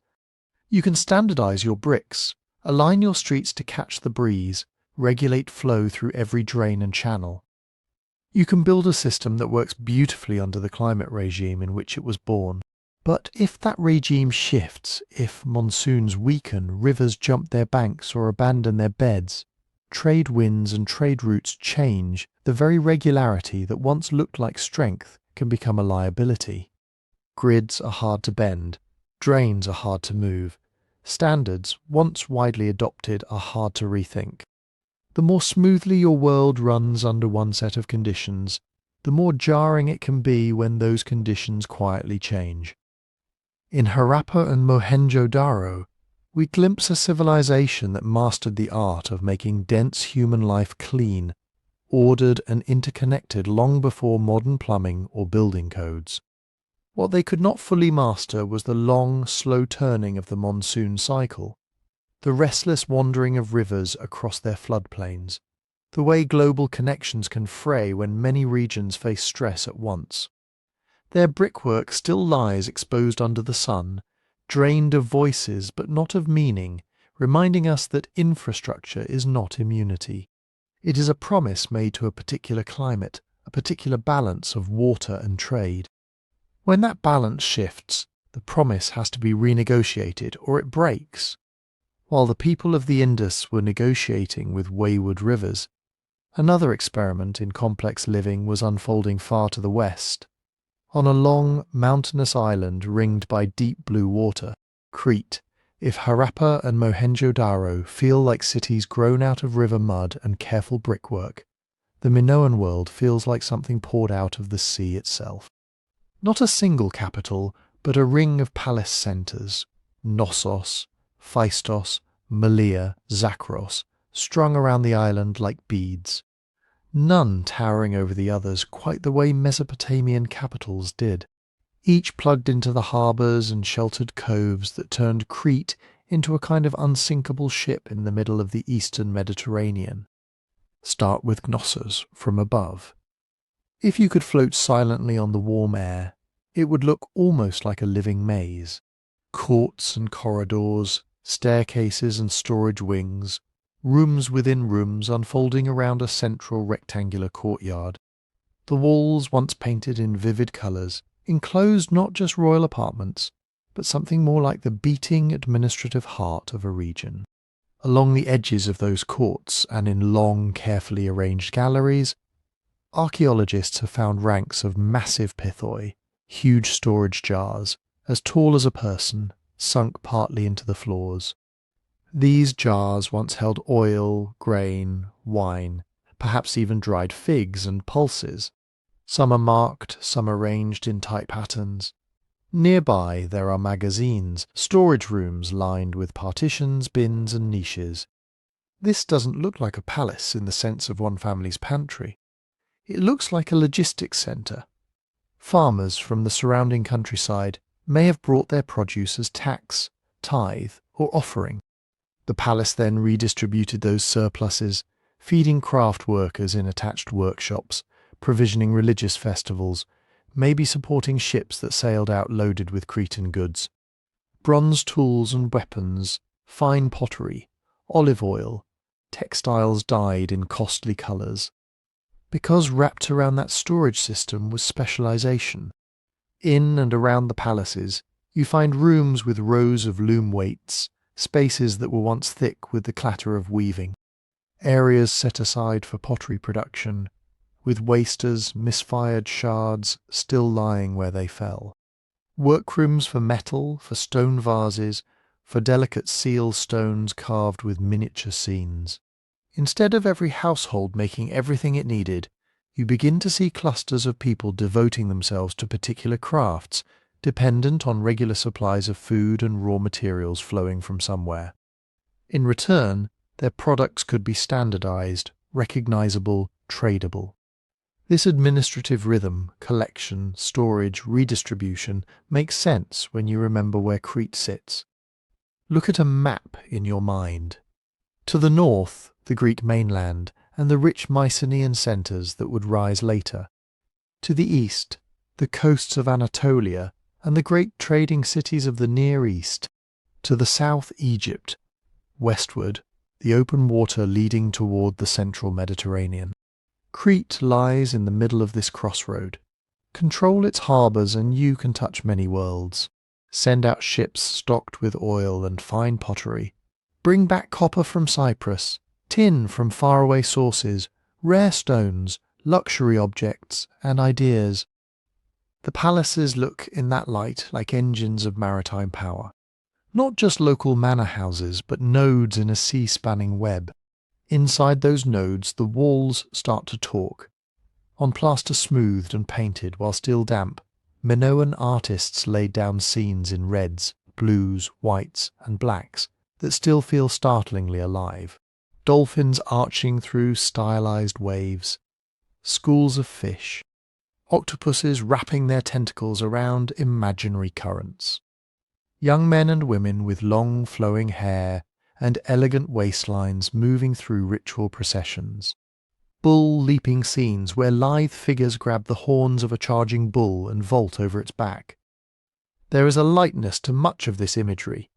You can standardize your bricks, align your streets to catch the breeze, regulate flow through every drain and channel. You can build a system that works beautifully under the climate regime in which it was born. But if that regime shifts, if monsoons weaken, rivers jump their banks or abandon their beds, trade winds and trade routes change, the very regularity that once looked like strength can become a liability. Grids are hard to bend, drains are hard to move, standards, once widely adopted, are hard to rethink. The more smoothly your world runs under one set of conditions, the more jarring it can be when those conditions quietly change. In Harappa and Mohenjo-Daro, we glimpse a civilization that mastered the art of making dense human life clean, ordered and interconnected long before modern plumbing or building codes. What they could not fully master was the long, slow turning of the monsoon cycle, the restless wandering of rivers across their floodplains, the way global connections can fray when many regions face stress at once. Their brickwork still lies exposed under the sun, drained of voices but not of meaning, reminding us that infrastructure is not immunity. It is a promise made to a particular climate, a particular balance of water and trade. When that balance shifts, the promise has to be renegotiated or it breaks. While the people of the Indus were negotiating with wayward rivers, another experiment in complex living was unfolding far to the west. On a long, mountainous island ringed by deep blue water, Crete, if Harappa and Mohenjo-Daro feel like cities grown out of river mud and careful brickwork, the Minoan world feels like something poured out of the sea itself. Not a single capital, but a ring of palace centres, Knossos, Phaistos, Malea, Zakros, strung around the island like beads. None towering over the others quite the way Mesopotamian capitals did, each plugged into the harbours and sheltered coves that turned Crete into a kind of unsinkable ship in the middle of the eastern Mediterranean. Start with Knossos from above. If you could float silently on the warm air, it would look almost like a living maze. Courts and corridors, staircases and storage wings, rooms within rooms unfolding around a central rectangular courtyard. The walls, once painted in vivid colours, enclosed not just royal apartments, but something more like the beating administrative heart of a region. Along the edges of those courts and in long, carefully arranged galleries, Archaeologists have found ranks of massive pithoi, huge storage jars, as tall as a person, sunk partly into the floors. These jars once held oil, grain, wine, perhaps even dried figs and pulses. Some are marked, some arranged in tight patterns. Nearby there are magazines, storage rooms lined with partitions, bins and niches. This doesn't look like a palace in the sense of one family's pantry. It looks like a logistics centre. Farmers from the surrounding countryside may have brought their produce as tax, tithe or offering. The palace then redistributed those surpluses, feeding craft workers in attached workshops, provisioning religious festivals, maybe supporting ships that sailed out loaded with Cretan goods. Bronze tools and weapons, fine pottery, olive oil, textiles dyed in costly colours. Because wrapped around that storage system was specialisation. In and around the palaces, you find rooms with rows of loom weights, spaces that were once thick with the clatter of weaving, areas set aside for pottery production, with wasters, misfired shards still lying where they fell. Workrooms for metal, for stone vases, for delicate seal stones carved with miniature scenes. Instead of every household making everything it needed, you begin to see clusters of people devoting themselves to particular crafts, dependent on regular supplies of food and raw materials flowing from somewhere. In return, their products could be standardized, recognizable, tradable. This administrative rhythm, collection, storage, redistribution, makes sense when you remember where Crete sits. Look at a map in your mind. To the north, the Greek mainland and the rich Mycenaean centres that would rise later. To the east, the coasts of Anatolia and the great trading cities of the Near East. To the south, Egypt. Westward, the open water leading toward the central Mediterranean. Crete lies in the middle of this crossroad. Control its harbours and you can touch many worlds. Send out ships stocked with oil and fine pottery. Bring back copper from Cyprus, tin from faraway sources, rare stones, luxury objects, and ideas. The palaces look in that light like engines of maritime power. Not just local manor houses, but nodes in a sea-spanning web. Inside those nodes, the walls start to talk. On plaster smoothed and painted while still damp, Minoan artists laid down scenes in reds, blues, whites, and blacks that still feel startlingly alive. Dolphins arching through stylized waves, schools of fish, octopuses wrapping their tentacles around imaginary currents. Young men and women with long flowing hair and elegant waistlines moving through ritual processions. Bull-leaping scenes where lithe figures grab the horns of a charging bull and vault over its back. There is a lightness to much of this imagery.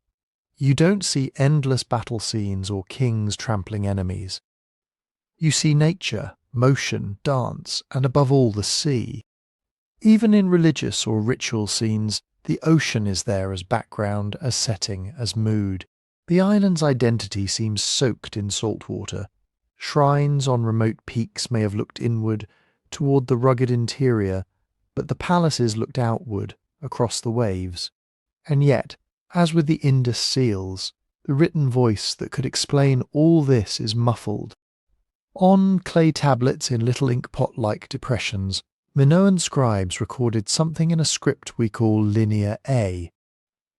You don't see endless battle scenes or kings trampling enemies. You see nature, motion, dance, and above all the sea. Even in religious or ritual scenes, the ocean is there as background, as setting, as mood. The island's identity seems soaked in salt water. Shrines on remote peaks may have looked inward, toward the rugged interior, but the palaces looked outward, across the waves. And yet, as with the Indus seals, the written voice that could explain all this is muffled. On clay tablets in little inkpot-like depressions, Minoan scribes recorded something in a script we call Linear A.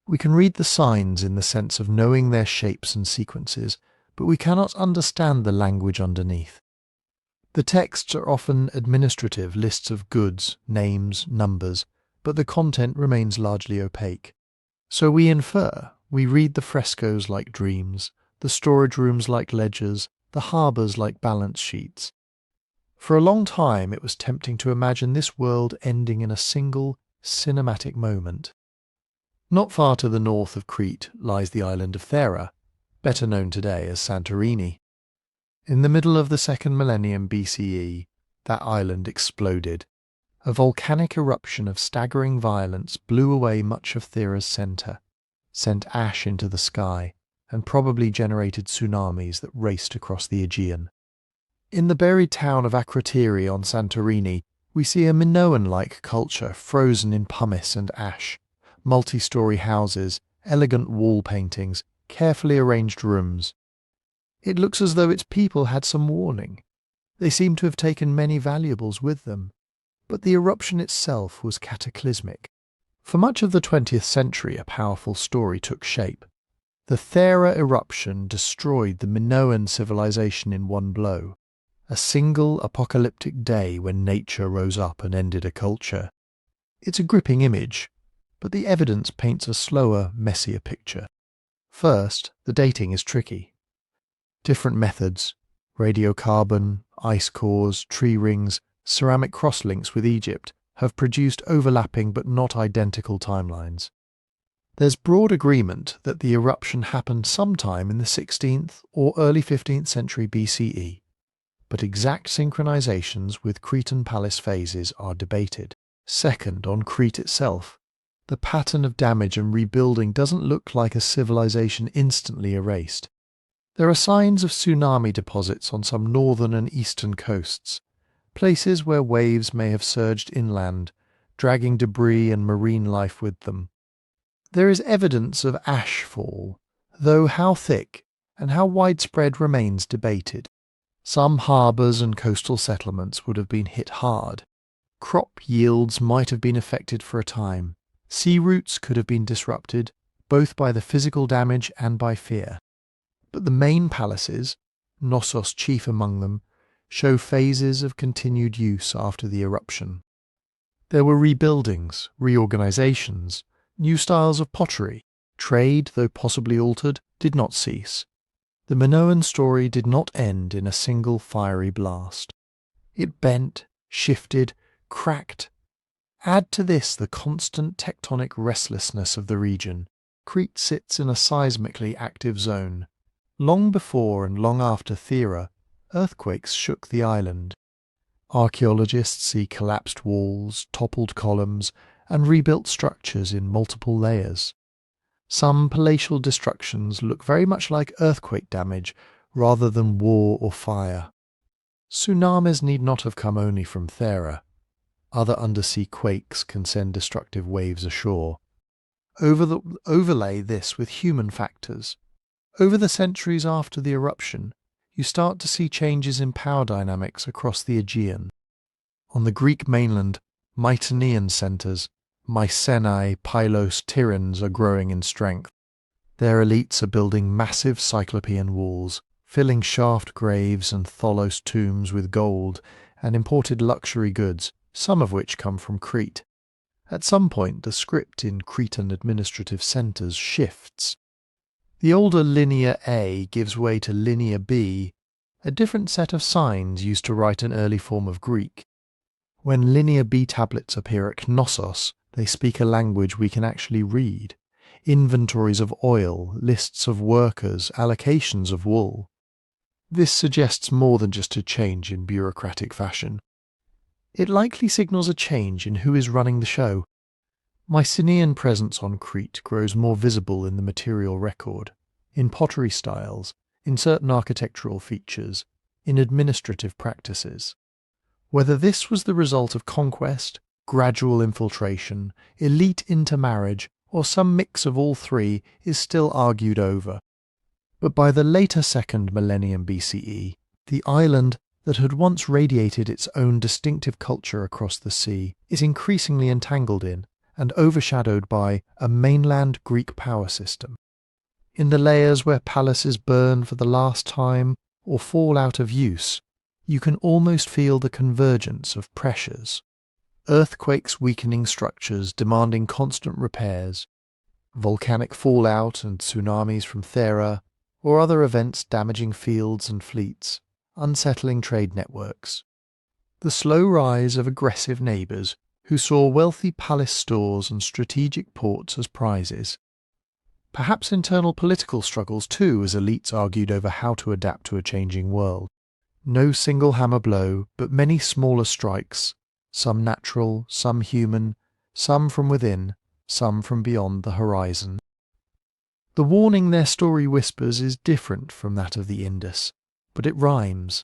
We can read the signs in the sense of knowing their shapes and sequences, but we cannot understand the language underneath. The texts are often administrative lists of goods, names, numbers, but the content remains largely opaque. So we infer, we read the frescoes like dreams, the storage rooms like ledgers, the harbours like balance sheets. For a long time it was tempting to imagine this world ending in a single, cinematic moment. Not far to the north of Crete lies the island of Thera, better known today as Santorini. In the middle of the second millennium BCE, that island exploded. A volcanic eruption of staggering violence blew away much of Thera's centre, sent ash into the sky, and probably generated tsunamis that raced across the Aegean. In the buried town of Akrotiri on Santorini, we see a Minoan-like culture frozen in pumice and ash, multi-story houses, elegant wall paintings, carefully arranged rooms. It looks as though its people had some warning. They seem to have taken many valuables with them, but the eruption itself was cataclysmic. For much of the 20th century, a powerful story took shape. The Thera eruption destroyed the Minoan civilization in one blow, a single apocalyptic day when nature rose up and ended a culture. It's a gripping image, but the evidence paints a slower, messier picture. First, the dating is tricky. Different methods, radiocarbon, ice cores, tree rings, ceramic crosslinks with Egypt, have produced overlapping but not identical timelines. There's broad agreement that the eruption happened sometime in the 16th or early 15th century BCE, but exact synchronizations with Cretan palace phases are debated. Second, on Crete itself, the pattern of damage and rebuilding doesn't look like a civilization instantly erased. There are signs of tsunami deposits on some northern and eastern coasts, places where waves may have surged inland, dragging debris and marine life with them. There is evidence of ash fall, though how thick and how widespread remains debated. Some harbours and coastal settlements would have been hit hard. Crop yields might have been affected for a time. Sea routes could have been disrupted, both by the physical damage and by fear. But the main palaces, Knossos chief among them, show phases of continued use after the eruption. There were rebuildings, reorganizations, new styles of pottery. Trade, though possibly altered, did not cease. The Minoan story did not end in a single fiery blast. It bent, shifted, cracked. Add to this the constant tectonic restlessness of the region. Crete sits in a seismically active zone. Long before and long after Thera, earthquakes shook the island. Archaeologists see collapsed walls, toppled columns, and rebuilt structures in multiple layers. Some palatial destructions look very much like earthquake damage rather than war or fire. Tsunamis need not have come only from Thera. Other undersea quakes can send destructive waves ashore. Overlay this with human factors. Over the centuries after the eruption, you start to see changes in power dynamics across the Aegean. On the Greek mainland, Mycenaean centres, Mycenae, Pylos, Tiryns are growing in strength. Their elites are building massive cyclopean walls, filling shaft graves and tholos tombs with gold and imported luxury goods, some of which come from Crete. At some point, the script in Cretan administrative centres shifts. The older Linear A gives way to Linear B, a different set of signs used to write an early form of Greek. When Linear B tablets appear at Knossos, they speak a language we can actually read. Inventories of oil, lists of workers, allocations of wool. This suggests more than just a change in bureaucratic fashion. It likely signals a change in who is running the show. Mycenaean presence on Crete grows more visible in the material record, in pottery styles, in certain architectural features, in administrative practices. Whether this was the result of conquest, gradual infiltration, elite intermarriage, or some mix of all three is still argued over. But by the later 2nd millennium BCE, the island that had once radiated its own distinctive culture across the sea is increasingly entangled in and overshadowed by a mainland Greek power system. In the layers where palaces burn for the last time or fall out of use, you can almost feel the convergence of pressures. Earthquakes weakening structures demanding constant repairs, volcanic fallout and tsunamis from Thera, or other events damaging fields and fleets, unsettling trade networks. The slow rise of aggressive neighbours who saw wealthy palace stores and strategic ports as prizes. Perhaps internal political struggles too, as elites argued over how to adapt to a changing world. No single hammer blow, but many smaller strikes, some natural, some human, some from within, some from beyond the horizon. The warning their story whispers is different from that of the Indus, but it rhymes.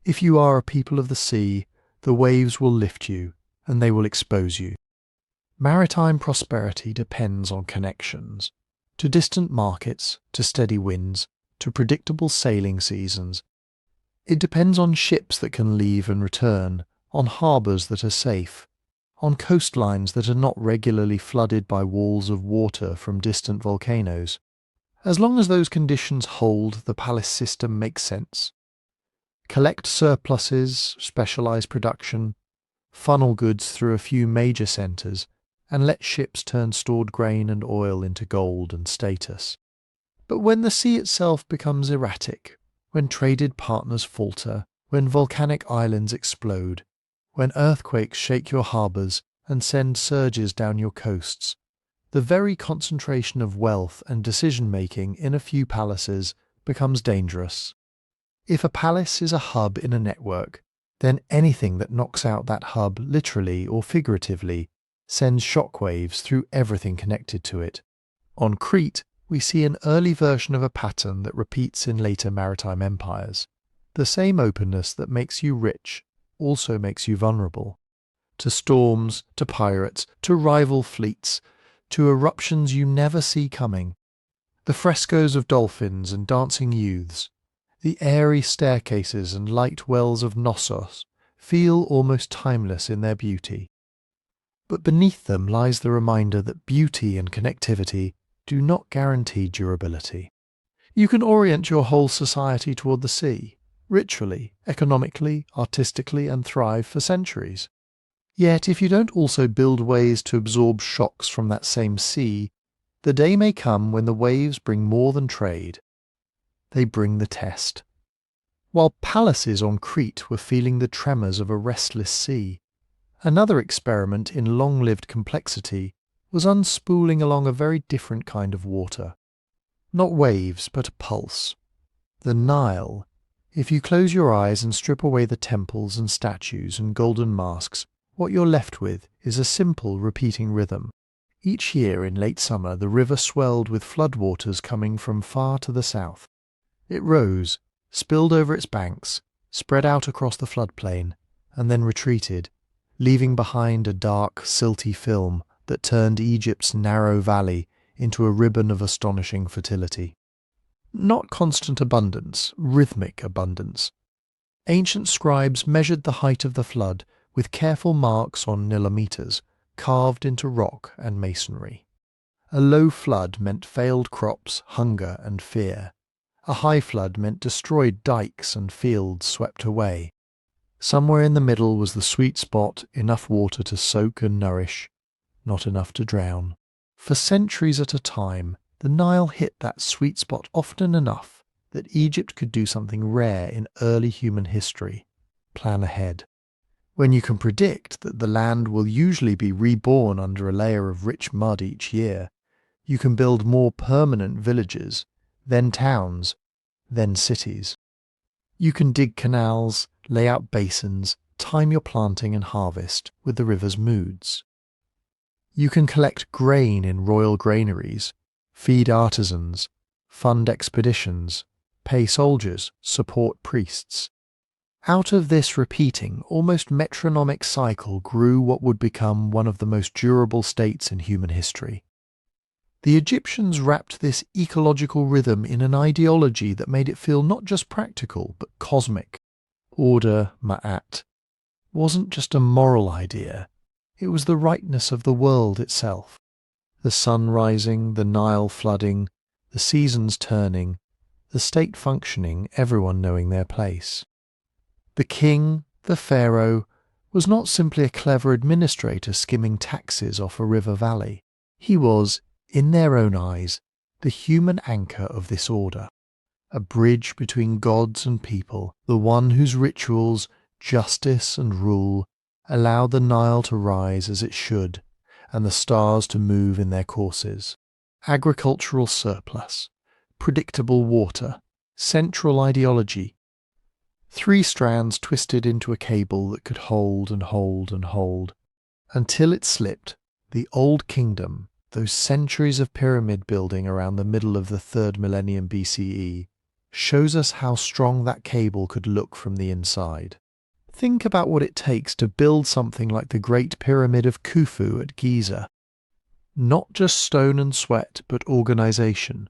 If you are a people of the sea, the waves will lift you, and they will expose you. Maritime prosperity depends on connections, to distant markets, to steady winds, to predictable sailing seasons. It depends on ships that can leave and return, on harbours that are safe, on coastlines that are not regularly flooded by walls of water from distant volcanoes. As long as those conditions hold, the palace system makes sense. Collect surpluses, specialise production, funnel goods through a few major centres, and let ships turn stored grain and oil into gold and status. But when the sea itself becomes erratic, when traded partners falter, when volcanic islands explode, when earthquakes shake your harbours and send surges down your coasts, the very concentration of wealth and decision-making in a few palaces becomes dangerous. If a palace is a hub in a network, then anything that knocks out that hub literally or figuratively sends shockwaves through everything connected to it. On Crete, we see an early version of a pattern that repeats in later maritime empires. The same openness that makes you rich also makes you vulnerable. To storms, to pirates, to rival fleets, to eruptions you never see coming. The frescoes of dolphins and dancing youths, the airy staircases and light wells of Knossos feel almost timeless in their beauty. But beneath them lies the reminder that beauty and connectivity do not guarantee durability. You can orient your whole society toward the sea, ritually, economically, artistically, and thrive for centuries. Yet if you don't also build ways to absorb shocks from that same sea, the day may come when the waves bring more than trade. They bring the test. While palaces on Crete were feeling the tremors of a restless sea, another experiment in long-lived complexity was unspooling along a very different kind of water. Not waves, but a pulse. The Nile. If you close your eyes and strip away the temples and statues and golden masks, what you're left with is a simple repeating rhythm. Each year in late summer the river swelled with floodwaters coming from far to the south. It rose, spilled over its banks, spread out across the floodplain, and then retreated, leaving behind a dark, silty film that turned Egypt's narrow valley into a ribbon of astonishing fertility. Not constant abundance, rhythmic abundance. Ancient scribes measured the height of the flood with careful marks on nilometers, carved into rock and masonry. A low flood meant failed crops, hunger and fear. A high flood meant destroyed dikes and fields swept away. Somewhere in the middle was the sweet spot, enough water to soak and nourish, not enough to drown. For centuries at a time, the Nile hit that sweet spot often enough that Egypt could do something rare in early human history: plan ahead. When you can predict that the land will usually be reborn under a layer of rich mud each year, you can build more permanent villages, then towns, then cities. You can dig canals, lay out basins, time your planting and harvest with the river's moods. You can collect grain in royal granaries, feed artisans, fund expeditions, pay soldiers, support priests. Out of this repeating, almost metronomic cycle grew what would become one of the most durable states in human history. The Egyptians wrapped this ecological rhythm in an ideology that made it feel not just practical, but cosmic. Order, ma'at, wasn't just a moral idea, it was the rightness of the world itself. The sun rising, the Nile flooding, the seasons turning, the state functioning, everyone knowing their place. The king, the pharaoh, was not simply a clever administrator skimming taxes off a river valley. He was, in their own eyes, the human anchor of this order, a bridge between gods and people, the one whose rituals, justice and rule allowed the Nile to rise as it should, and the stars to move in their courses. Agricultural surplus, predictable water, central ideology. 3 strands twisted into a cable that could hold and hold and hold, until it slipped. The old kingdom, those centuries of pyramid building around the middle of the 3rd millennium BCE, shows us how strong that cable could look from the inside. Think about what it takes to build something like the Great Pyramid of Khufu at Giza. Not just stone and sweat, but organization.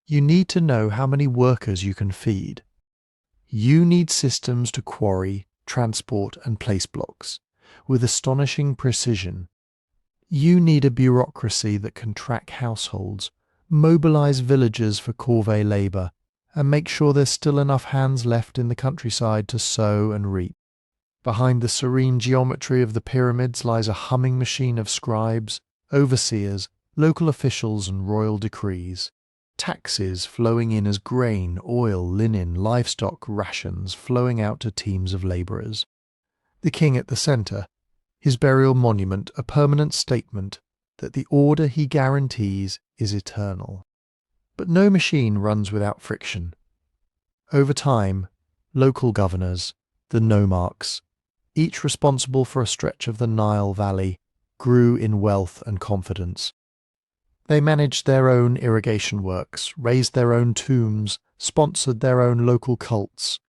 You need to know how many workers you can feed. You need systems to quarry, transport and place blocks, with astonishing precision. You need a bureaucracy that can track households, mobilize villagers for corvée labour, and make sure there's still enough hands left in the countryside to sow and reap. Behind the serene geometry of the pyramids lies a humming machine of scribes, overseers, local officials and royal decrees. Taxes flowing in as grain, oil, linen, livestock, rations flowing out to teams of labourers. The king at the centre, his burial monument a permanent statement that the order he guarantees is eternal. But no machine runs without friction. Over time, local governors, the nomarchs, each responsible for a stretch of the Nile Valley, grew in wealth and confidence. They managed their own irrigation works, raised their own tombs, sponsored their own local cults.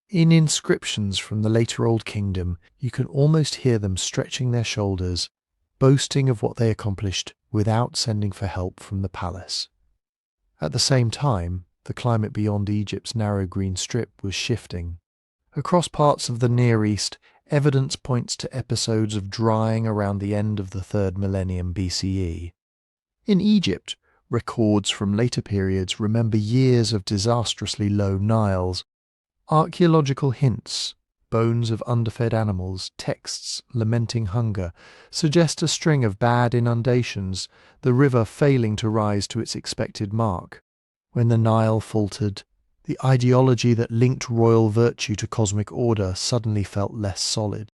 In inscriptions from the later Old Kingdom, you can almost hear them stretching their shoulders, boasting of what they accomplished without sending for help from the palace. At the same time, the climate beyond Egypt's narrow green strip was shifting. Across parts of the Near East, evidence points to episodes of drying around the end of the 3rd millennium BCE. In Egypt, records from later periods remember years of disastrously low Niles. Archaeological hints, bones of underfed animals, texts lamenting hunger, suggest a string of bad inundations, the river failing to rise to its expected mark. When the Nile faltered, the ideology that linked royal virtue to cosmic order suddenly felt less solid.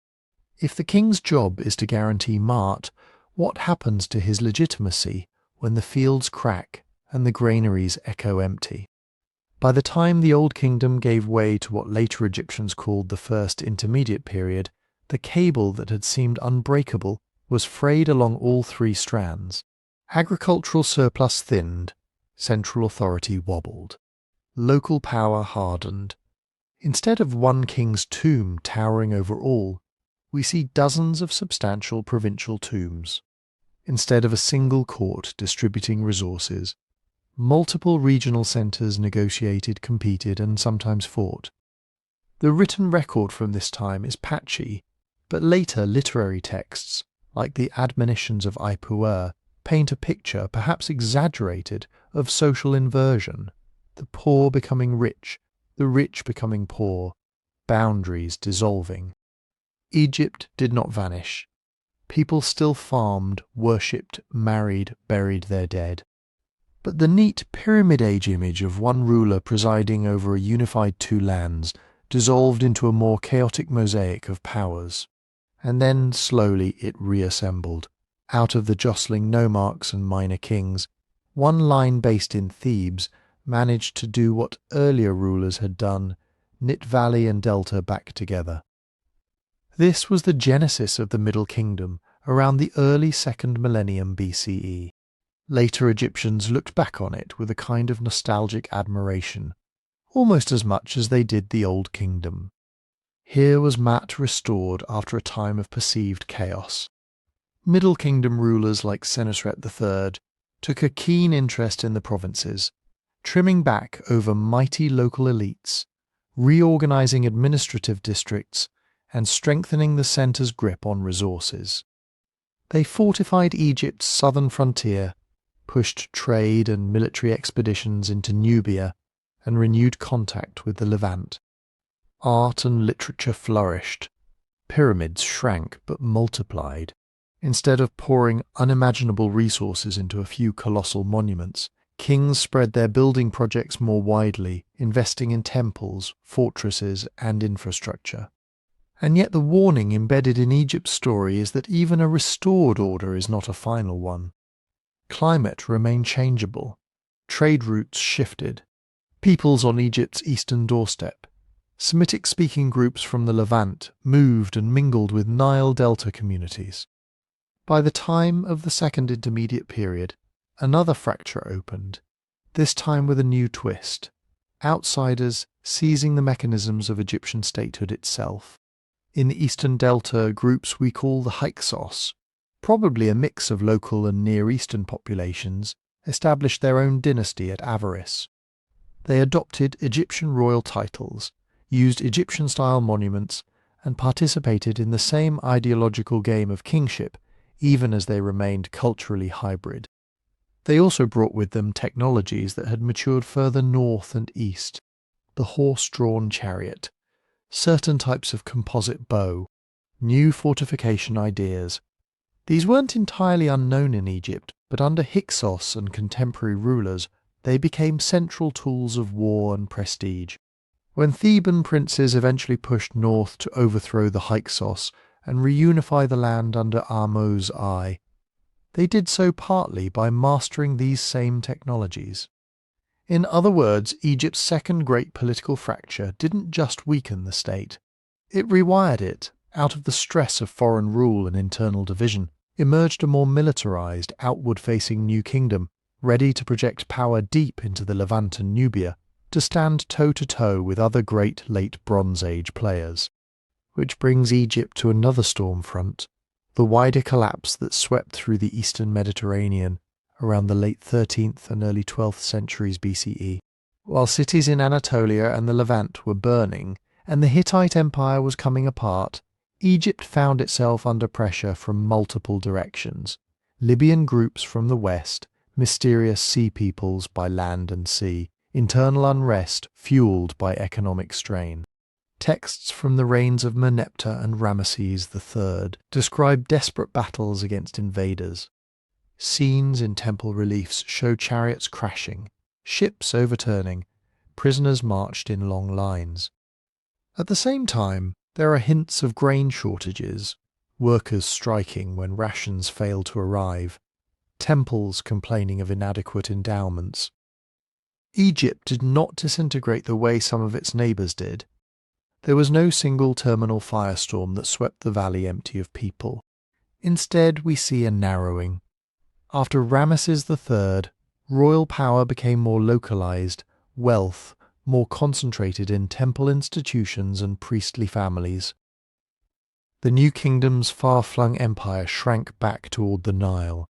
If the king's job is to guarantee mart, what happens to his legitimacy when the fields crack and the granaries echo empty? By the time the Old Kingdom gave way to what later Egyptians called the First Intermediate Period, the cable that had seemed unbreakable was frayed along all 3 strands. Agricultural surplus thinned, central authority wobbled. Local power hardened. Instead of one king's tomb towering over all, we see dozens of substantial provincial tombs. Instead of a single court distributing resources, multiple regional centres negotiated, competed, and sometimes fought. The written record from this time is patchy, but later literary texts, like the Admonitions of Ipuwer, paint a picture, perhaps exaggerated, of social inversion, the poor becoming rich, the rich becoming poor, boundaries dissolving. Egypt did not vanish. People still farmed, worshipped, married, buried their dead. But the neat Pyramid Age image of one ruler presiding over a unified 2 lands dissolved into a more chaotic mosaic of powers. And then slowly it reassembled. Out of the jostling nomarchs and minor kings, one line based in Thebes managed to do what earlier rulers had done, knit valley and delta back together. This was the genesis of the Middle Kingdom around the early 2nd millennium BCE. Later Egyptians looked back on it with a kind of nostalgic admiration, almost as much as they did the Old Kingdom. Here was Mat restored after a time of perceived chaos. Middle Kingdom rulers like Senusret III took a keen interest in the provinces, trimming back over mighty local elites, reorganizing administrative districts, and strengthening the centre's grip on resources. They fortified Egypt's southern frontier, pushed trade and military expeditions into Nubia, and renewed contact with the Levant. Art and literature flourished. Pyramids shrank but multiplied. Instead of pouring unimaginable resources into a few colossal monuments, kings spread their building projects more widely, investing in temples, fortresses, and infrastructure. And yet the warning embedded in Egypt's story is that even a restored order is not a final one. Climate remained changeable. Trade routes shifted. Peoples on Egypt's eastern doorstep, Semitic-speaking groups from the Levant, moved and mingled with Nile Delta communities. By the time of the Second Intermediate Period, another fracture opened, this time with a new twist. outsiders seizing the mechanisms of Egyptian statehood itself. In the Eastern Delta, groups we call the Hyksos, probably a mix of local and Near Eastern populations, established their own dynasty at Avaris. They adopted Egyptian royal titles, used Egyptian-style monuments, and participated in the same ideological game of kingship, even as they remained culturally hybrid. They also brought with them technologies that had matured further north and east: the horse-drawn chariot, certain types of composite bow, new fortification ideas. These weren't entirely unknown in Egypt, but under Hyksos and contemporary rulers, they became central tools of war and prestige. When Theban princes eventually pushed north to overthrow the Hyksos and reunify the land under Ahmo's eye, they did so partly by mastering these same technologies. In other words, Egypt's second great political fracture didn't just weaken the state. It rewired it. Out of the stress of foreign rule and internal division emerged a more militarized, outward-facing new kingdom, ready to project power deep into the Levant and Nubia, to stand toe-to-toe with other great late Bronze Age players. Which brings Egypt to another storm front, the wider collapse that swept through the eastern Mediterranean around the late 13th and early 12th centuries BCE. While cities in Anatolia and the Levant were burning, and the Hittite Empire was coming apart, Egypt found itself under pressure from multiple directions: Libyan groups from the west, mysterious sea peoples by land and sea, internal unrest fueled by economic strain. Texts from the reigns of Merneptah and Ramesses III describe desperate battles against invaders. Scenes in temple reliefs show chariots crashing, ships overturning, prisoners marched in long lines. At the same time, there are hints of grain shortages, workers striking when rations fail to arrive, temples complaining of inadequate endowments. Egypt did not disintegrate the way some of its neighbours did. There was no single terminal firestorm that swept the valley empty of people. Instead, we see a narrowing. After Ramesses III, royal power became more localized, wealth more concentrated in temple institutions and priestly families. The new kingdom's far-flung empire shrank back toward the Nile.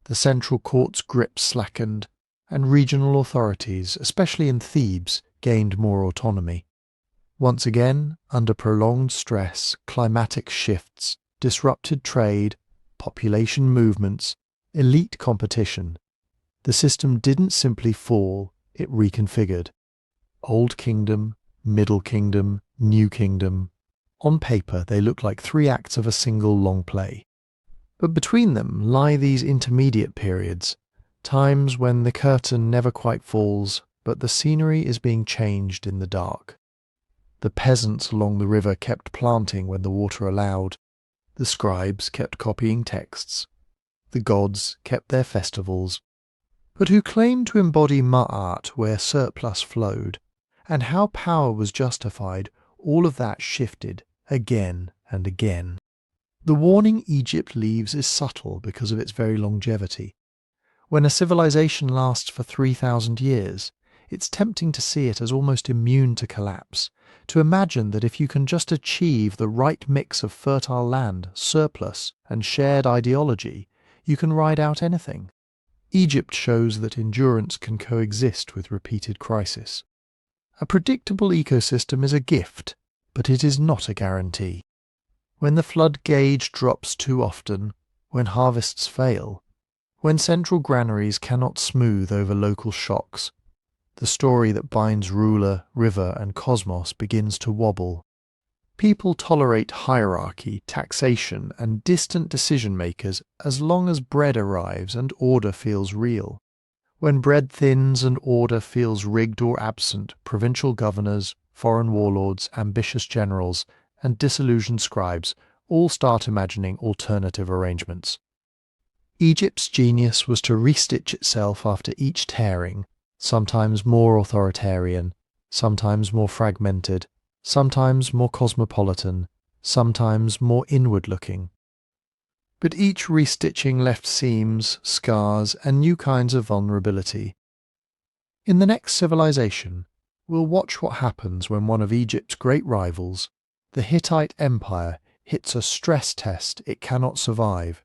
The central court's grip slackened, and regional authorities, especially in Thebes, gained more autonomy. Once again, under prolonged stress, climatic shifts, disrupted trade, population movements, elite competition, the system didn't simply fall, it reconfigured. Old Kingdom, Middle Kingdom, New Kingdom. On paper, they look like three acts of a single long play. But between them lie these intermediate periods, times when the curtain never quite falls, but the scenery is being changed in the dark. The peasants along the river kept planting when the water allowed. The scribes kept copying texts. The gods kept their festivals. But who claimed to embody Ma'at where surplus flowed, and how power was justified, all of that shifted again and again. The warning Egypt leaves is subtle because of its very longevity. When a civilization lasts for 3,000 years, it's tempting to see it as almost immune to collapse, to imagine that if you can just achieve the right mix of fertile land, surplus, and shared ideology, you can ride out anything. Egypt shows that endurance can coexist with repeated crisis. A predictable ecosystem is a gift, but it is not a guarantee. When the flood gauge drops too often, when harvests fail, when central granaries cannot smooth over local shocks, the story that binds ruler, river, and cosmos begins to wobble. People tolerate hierarchy, taxation, and distant decision-makers as long as bread arrives and order feels real. When bread thins and order feels rigged or absent, provincial governors, foreign warlords, ambitious generals, and disillusioned scribes all start imagining alternative arrangements. Egypt's genius was to restitch itself after each tearing, sometimes more authoritarian, sometimes more fragmented, sometimes more cosmopolitan, sometimes more inward-looking. But each restitching left seams, scars, and new kinds of vulnerability. In the next civilization, We'll watch what happens when one of Egypt's great rivals, the Hittite Empire, hits a stress test it cannot survive.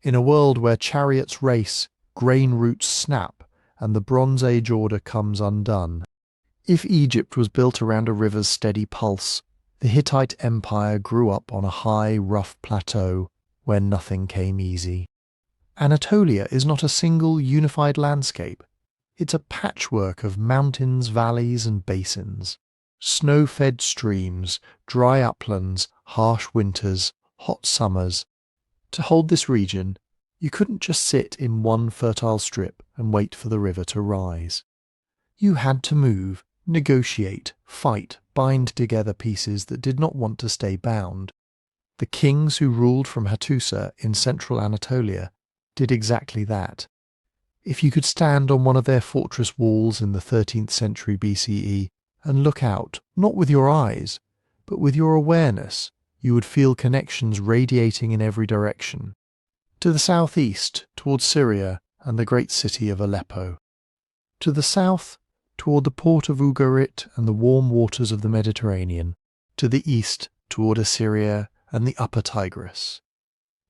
In a world where chariots race, grain routes snap, and the Bronze Age order comes undone. If Egypt was built around a river's steady pulse, the Hittite Empire grew up on a high, rough plateau where nothing came easy. Anatolia is not a single unified landscape. It's a patchwork of mountains, valleys, and basins. Snow-fed streams, dry uplands, harsh winters, hot summers. To hold this region, you couldn't just sit in one fertile strip and wait for the river to rise. You had to move, negotiate, fight, bind together pieces that did not want to stay bound. The kings who ruled from Hattusa in central Anatolia did exactly that. If you could stand on one of their fortress walls in the 13th century BCE and look out, not with your eyes, but with your awareness, you would feel connections radiating in every direction. To the southeast, towards Syria and the great city of Aleppo. To the south, toward the port of Ugarit and the warm waters of the Mediterranean. To the east, toward Assyria and the upper Tigris.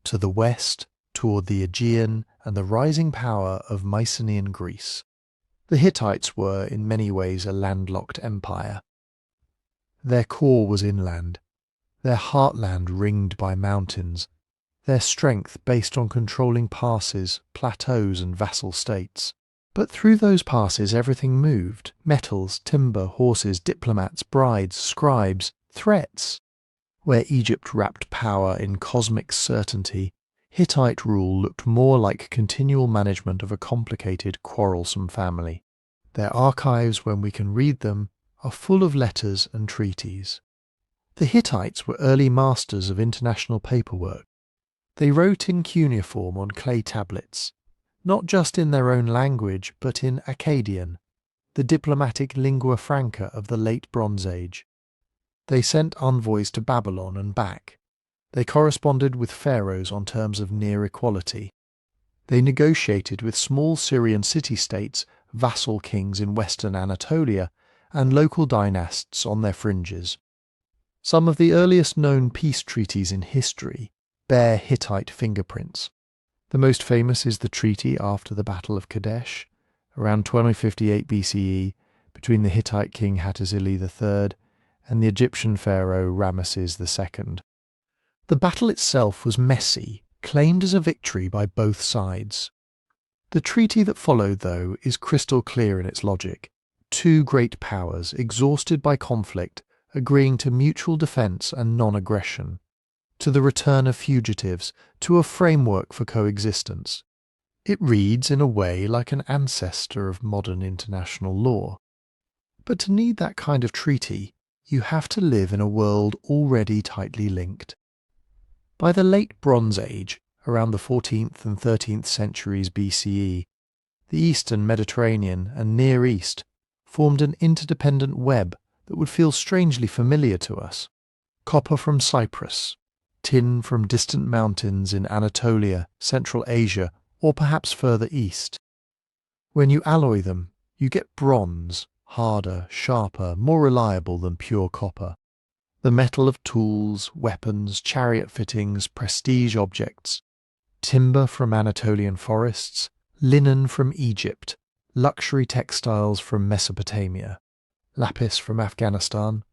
To the west, toward the Aegean and the rising power of Mycenaean Greece. The Hittites were in many ways a landlocked empire. Their core was inland, their heartland ringed by mountains, their strength based on controlling passes, plateaus and vassal states. But through those passes everything moved: metals, timber, horses, diplomats, brides, scribes, threats. Where Egypt wrapped power in cosmic certainty, Hittite rule looked more like continual management of a complicated, quarrelsome family. Their archives, when we can read them, are full of letters and treaties. The Hittites were early masters of international paperwork. They wrote in cuneiform on clay tablets, not just in their own language, but in Akkadian, the diplomatic lingua franca of the late Bronze Age. They sent envoys to Babylon and back. They corresponded with pharaohs on terms of near equality. They negotiated with small Syrian city-states, vassal kings in western Anatolia, and local dynasts on their fringes. Some of the earliest known peace treaties in history bear Hittite fingerprints. The most famous is the treaty after the Battle of Kadesh, around 1258 BCE, between the Hittite king Hattusili III and the Egyptian pharaoh Ramesses II. The battle itself was messy, claimed as a victory by both sides. The treaty that followed, though, is crystal clear in its logic. Two great powers, exhausted by conflict, agreeing to mutual defence and non-aggression, to the return of fugitives, to a framework for coexistence. It reads in a way like an ancestor of modern international law. But to need that kind of treaty, you have to live in a world already tightly linked. By the late Bronze Age, around the 14th and 13th centuries BCE, the Eastern Mediterranean and Near East formed an interdependent web that would feel strangely familiar to us. Copper from Cyprus, tin from distant mountains in Anatolia, Central Asia, or perhaps further east. When you alloy them, you get bronze, harder, sharper, more reliable than pure copper. The metal of tools, weapons, chariot fittings, prestige objects. Timber from Anatolian forests, linen from Egypt, luxury textiles from Mesopotamia, lapis from Afghanistan,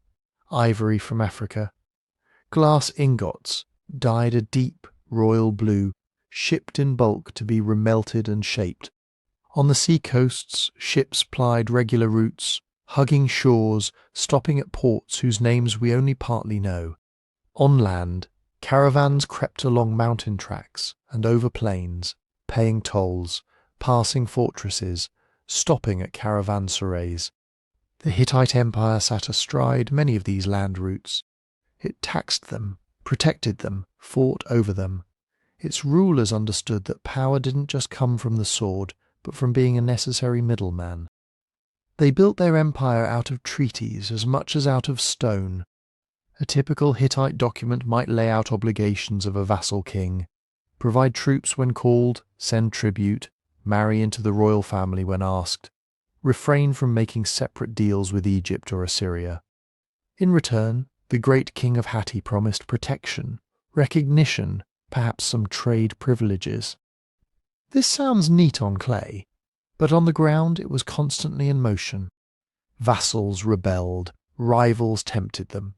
ivory from Africa, glass ingots, dyed a deep royal blue, shipped in bulk to be remelted and shaped. On the sea coasts, ships plied regular routes, hugging shores, stopping at ports whose names we only partly know. On land, caravans crept along mountain tracks and over plains, paying tolls, passing fortresses, stopping at caravanserais. The Hittite Empire sat astride many of these land routes. It taxed them, protected them, fought over them. Its rulers understood that power didn't just come from the sword, but from being a necessary middleman. They built their empire out of treaties as much as out of stone. A typical Hittite document might lay out obligations of a vassal king, provide troops when called, send tribute, marry into the royal family when asked, refrained from making separate deals with Egypt or Assyria. In return, the great king of Hatti promised protection, recognition, perhaps some trade privileges. This sounds neat on clay, but on the ground it was constantly in motion. Vassals rebelled, rivals tempted them.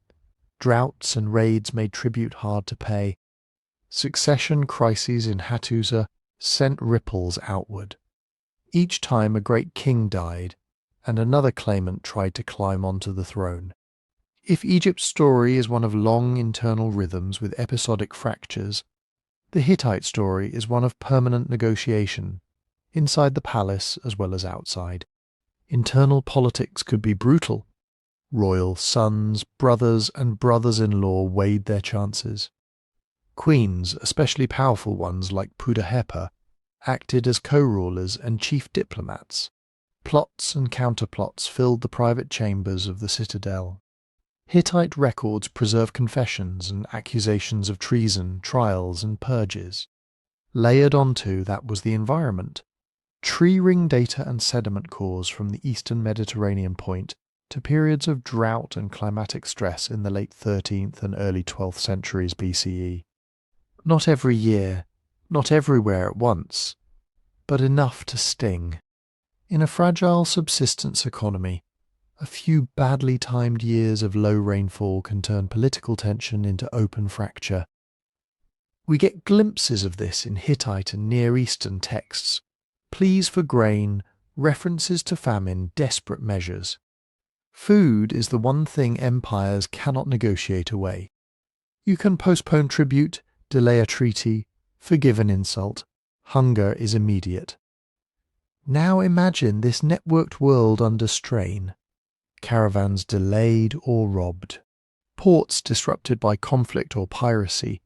Droughts and raids made tribute hard to pay. Succession crises in Hattusa sent ripples outward. Each time a great king died, and another claimant tried to climb onto the throne. If Egypt's story is one of long internal rhythms with episodic fractures, the Hittite story is one of permanent negotiation, inside the palace as well as outside. Internal politics could be brutal. Royal sons, brothers, and brothers-in-law weighed their chances. Queens, especially powerful ones like Pudahepa, acted as co-rulers and chief diplomats. Plots and counterplots filled the private chambers of the citadel. Hittite records preserve confessions and accusations of treason, trials, and purges. Layered onto that was the environment. Tree ring data and sediment cores from the eastern Mediterranean point to periods of drought and climatic stress in the late 13th and early 12th centuries BCE. Not every year, not everywhere at once, but enough to sting. In a fragile subsistence economy, a few badly timed years of low rainfall can turn political tension into open fracture. We get glimpses of this in Hittite and Near Eastern texts. Pleas for grain, references to famine, desperate measures. Food is the one thing empires cannot negotiate away. You can postpone tribute, delay a treaty, forgive an insult. Hunger is immediate. Now imagine this networked world under strain. Caravans delayed or robbed. Ports disrupted by conflict or piracy.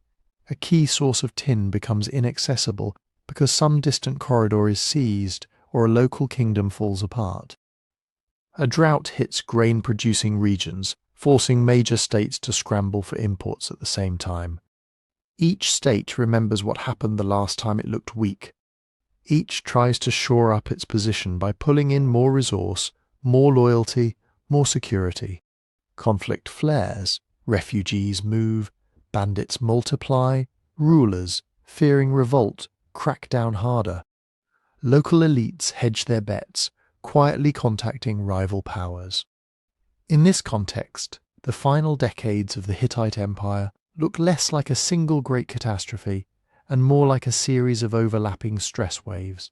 A key source of tin becomes inaccessible because some distant corridor is seized or a local kingdom falls apart. A drought hits grain-producing regions, forcing major states to scramble for imports at the same time. Each state remembers what happened the last time it looked weak. Each tries to shore up its position by pulling in more resource, more loyalty, more security. Conflict flares, refugees move, bandits multiply, rulers, fearing revolt, crack down harder. Local elites hedge their bets, quietly contacting rival powers. In this context, the final decades of the Hittite Empire look less like a single great catastrophe and more like a series of overlapping stress waves.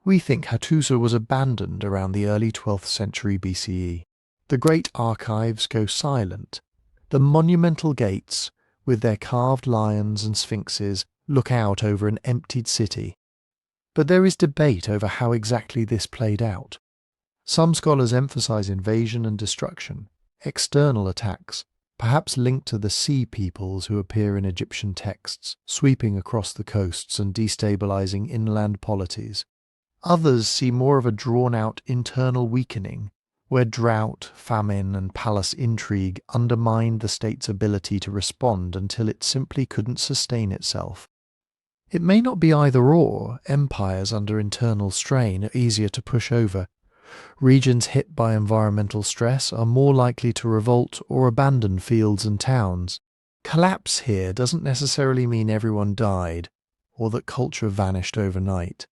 We think Hattusa was abandoned around the early 12th century BCE. The great archives go silent. The monumental gates, with their carved lions and sphinxes, look out over an emptied city. But there is debate over how exactly this played out. Some scholars emphasize invasion and destruction, external attacks, perhaps linked to the sea peoples who appear in Egyptian texts, sweeping across the coasts and destabilizing inland polities. Others see more of a drawn-out internal weakening, where drought, famine, and palace intrigue undermined the state's ability to respond until it simply couldn't sustain itself. It may not be either-or. Empires under internal strain are easier to push over. Regions hit by environmental stress are more likely to revolt or abandon fields and towns. Collapse here doesn't necessarily mean everyone died, or that culture vanished overnight.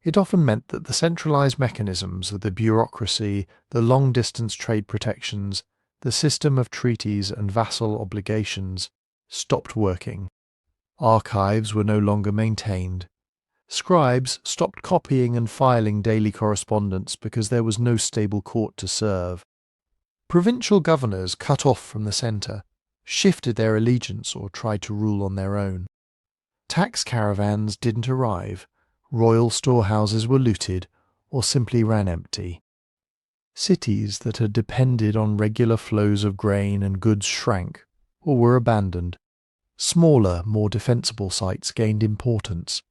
It often meant that the centralized mechanisms of the bureaucracy, the long-distance trade protections, the system of treaties and vassal obligations stopped working. Archives were no longer maintained. Scribes stopped copying and filing daily correspondence because there was no stable court to serve. Provincial governors, cut off from the centre, shifted their allegiance or tried to rule on their own. Tax caravans didn't arrive. Royal storehouses were looted or simply ran empty. Cities that had depended on regular flows of grain and goods shrank or were abandoned. Smaller, more defensible sites gained importance.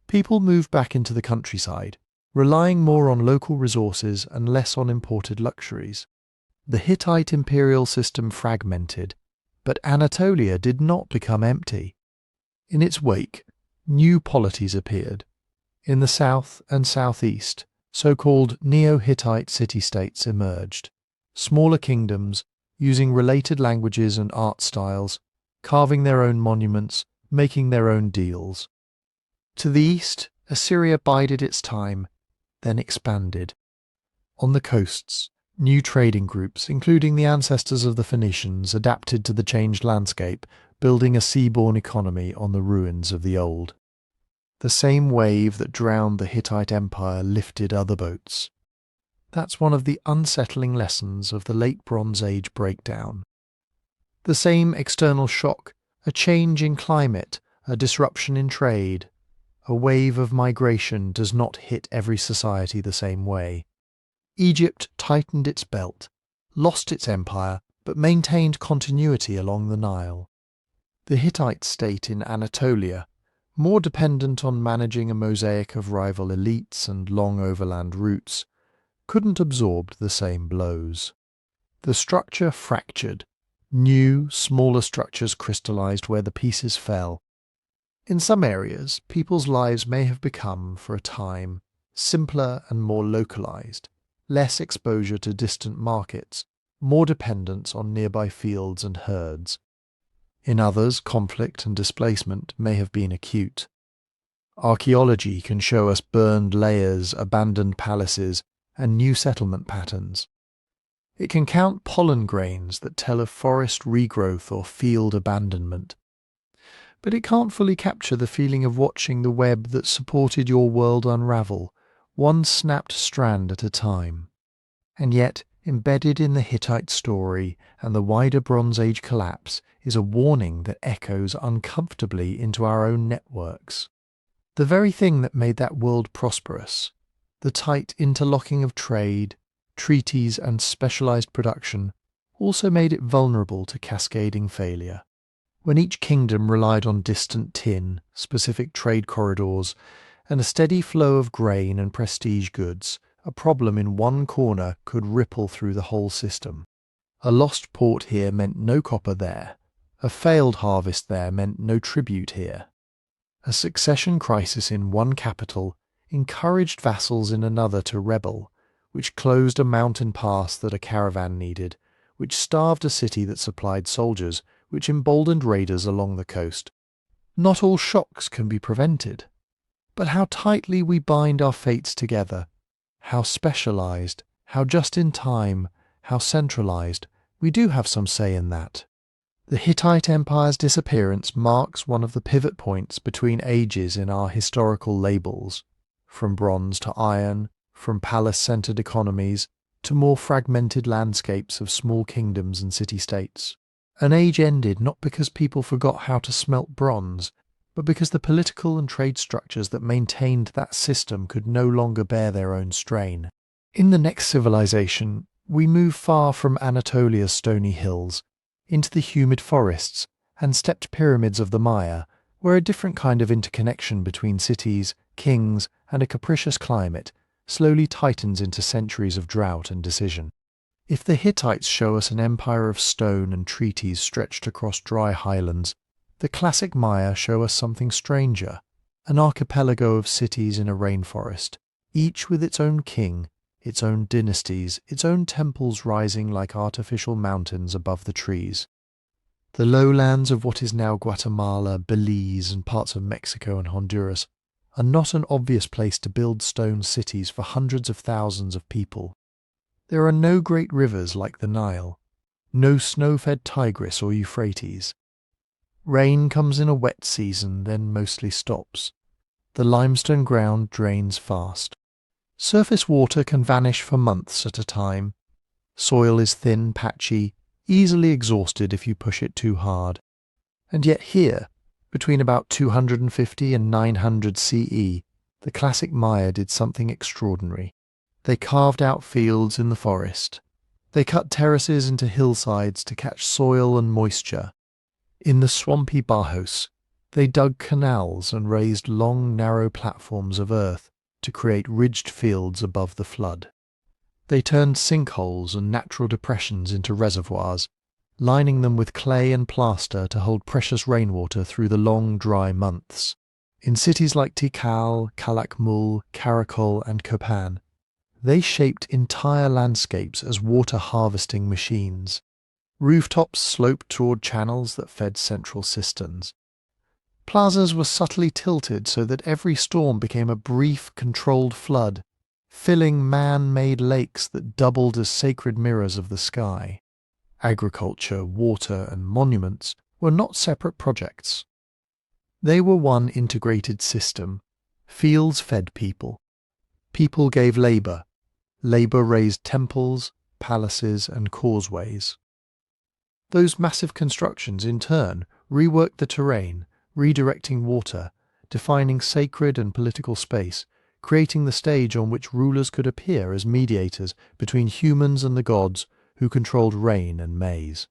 People moved back into the countryside, relying more on local resources and less on imported luxuries. The Hittite imperial system fragmented, but Anatolia did not become empty. In its wake, new polities appeared. In the south and southeast, So-called Neo-Hittite city-states emerged, smaller kingdoms using related languages and art styles, carving their own monuments, making their own deals. To the east, Assyria bided its time, then expanded. On the coasts, new trading groups, including the ancestors of the Phoenicians, adapted to the changed landscape, building a seaborne economy on the ruins of the old. The same wave that drowned the Hittite Empire lifted other boats. That's one of the unsettling lessons of the Late Bronze Age breakdown. The same external shock, a change in climate, a disruption in trade, a wave of migration does not hit every society the same way. Egypt tightened its belt, lost its empire, but maintained continuity along the Nile. The Hittite state in Anatolia, more dependent on managing a mosaic of rival elites and long overland routes, couldn't absorb the same blows. The structure fractured. New, smaller structures crystallized where the pieces fell. In some areas, people's lives may have become, for a time, simpler and more localized, less exposure to distant markets, more dependence on nearby fields and herds. In others, conflict and displacement may have been acute. Archaeology can show us burned layers, abandoned palaces, and new settlement patterns. It can count pollen grains that tell of forest regrowth or field abandonment. But it can't fully capture the feeling of watching the web that supported your world unravel, one snapped strand at a time. And yet, embedded in the Hittite story and the wider Bronze Age collapse is a warning that echoes uncomfortably into our own networks. The very thing that made that world prosperous, the tight interlocking of trade, treaties and specialized production, also made it vulnerable to cascading failure. When each kingdom relied on distant tin, specific trade corridors, and a steady flow of grain and prestige goods, a problem in one corner could ripple through the whole system. A lost port here meant no copper there. A failed harvest there meant no tribute here. A succession crisis in one capital encouraged vassals in another to rebel, which closed a mountain pass that a caravan needed, which starved a city that supplied soldiers, which emboldened raiders along the coast. Not all shocks can be prevented. But how tightly we bind our fates together, how specialized, how just in time, how centralized, we do have some say in that. The Hittite Empire's disappearance marks one of the pivot points between ages in our historical labels, from bronze to iron, from palace-centered economies to more fragmented landscapes of small kingdoms and city-states. An age ended not because people forgot how to smelt bronze, but because the political and trade structures that maintained that system could no longer bear their own strain. In the next civilization, we move far from Anatolia's stony hills, into the humid forests and stepped pyramids of the Maya, where a different kind of interconnection between cities, kings, and a capricious climate slowly tightens into centuries of drought and decision. If the Hittites show us an empire of stone and treaties stretched across dry highlands, the classic Maya show us something stranger, an archipelago of cities in a rainforest, each with its own king, its own dynasties, its own temples rising like artificial mountains above the trees. The lowlands of what is now Guatemala, Belize, and parts of Mexico and Honduras are not an obvious place to build stone cities for hundreds of thousands of people. There are no great rivers like the Nile, no snow-fed Tigris or Euphrates. Rain comes in a wet season, then mostly stops. The limestone ground drains fast. Surface water can vanish for months at a time. Soil is thin, patchy, easily exhausted if you push it too hard. And yet here, between about 250 and 900 CE, the classic Maya did something extraordinary. They carved out fields in the forest. They cut terraces into hillsides to catch soil and moisture. In the swampy Bajos, they dug canals and raised long, narrow platforms of earth to create ridged fields above the flood. They turned sinkholes and natural depressions into reservoirs, lining them with clay and plaster to hold precious rainwater through the long, dry months. In cities like Tikal, Calakmul, Karakol, and Copan, They shaped entire landscapes as water harvesting machines. Rooftops sloped toward channels that fed central cisterns. Plazas were subtly tilted so that every storm became a brief, controlled flood, filling man-made lakes that doubled as sacred mirrors of the sky. Agriculture, water, and monuments were not separate projects. They were one integrated system. Fields fed people. People gave labour. Labour raised temples, palaces, and causeways. Those massive constructions, in turn, reworked the terrain, redirecting water, defining sacred and political space, creating the stage on which rulers could appear as mediators between humans and the gods who controlled rain and maize.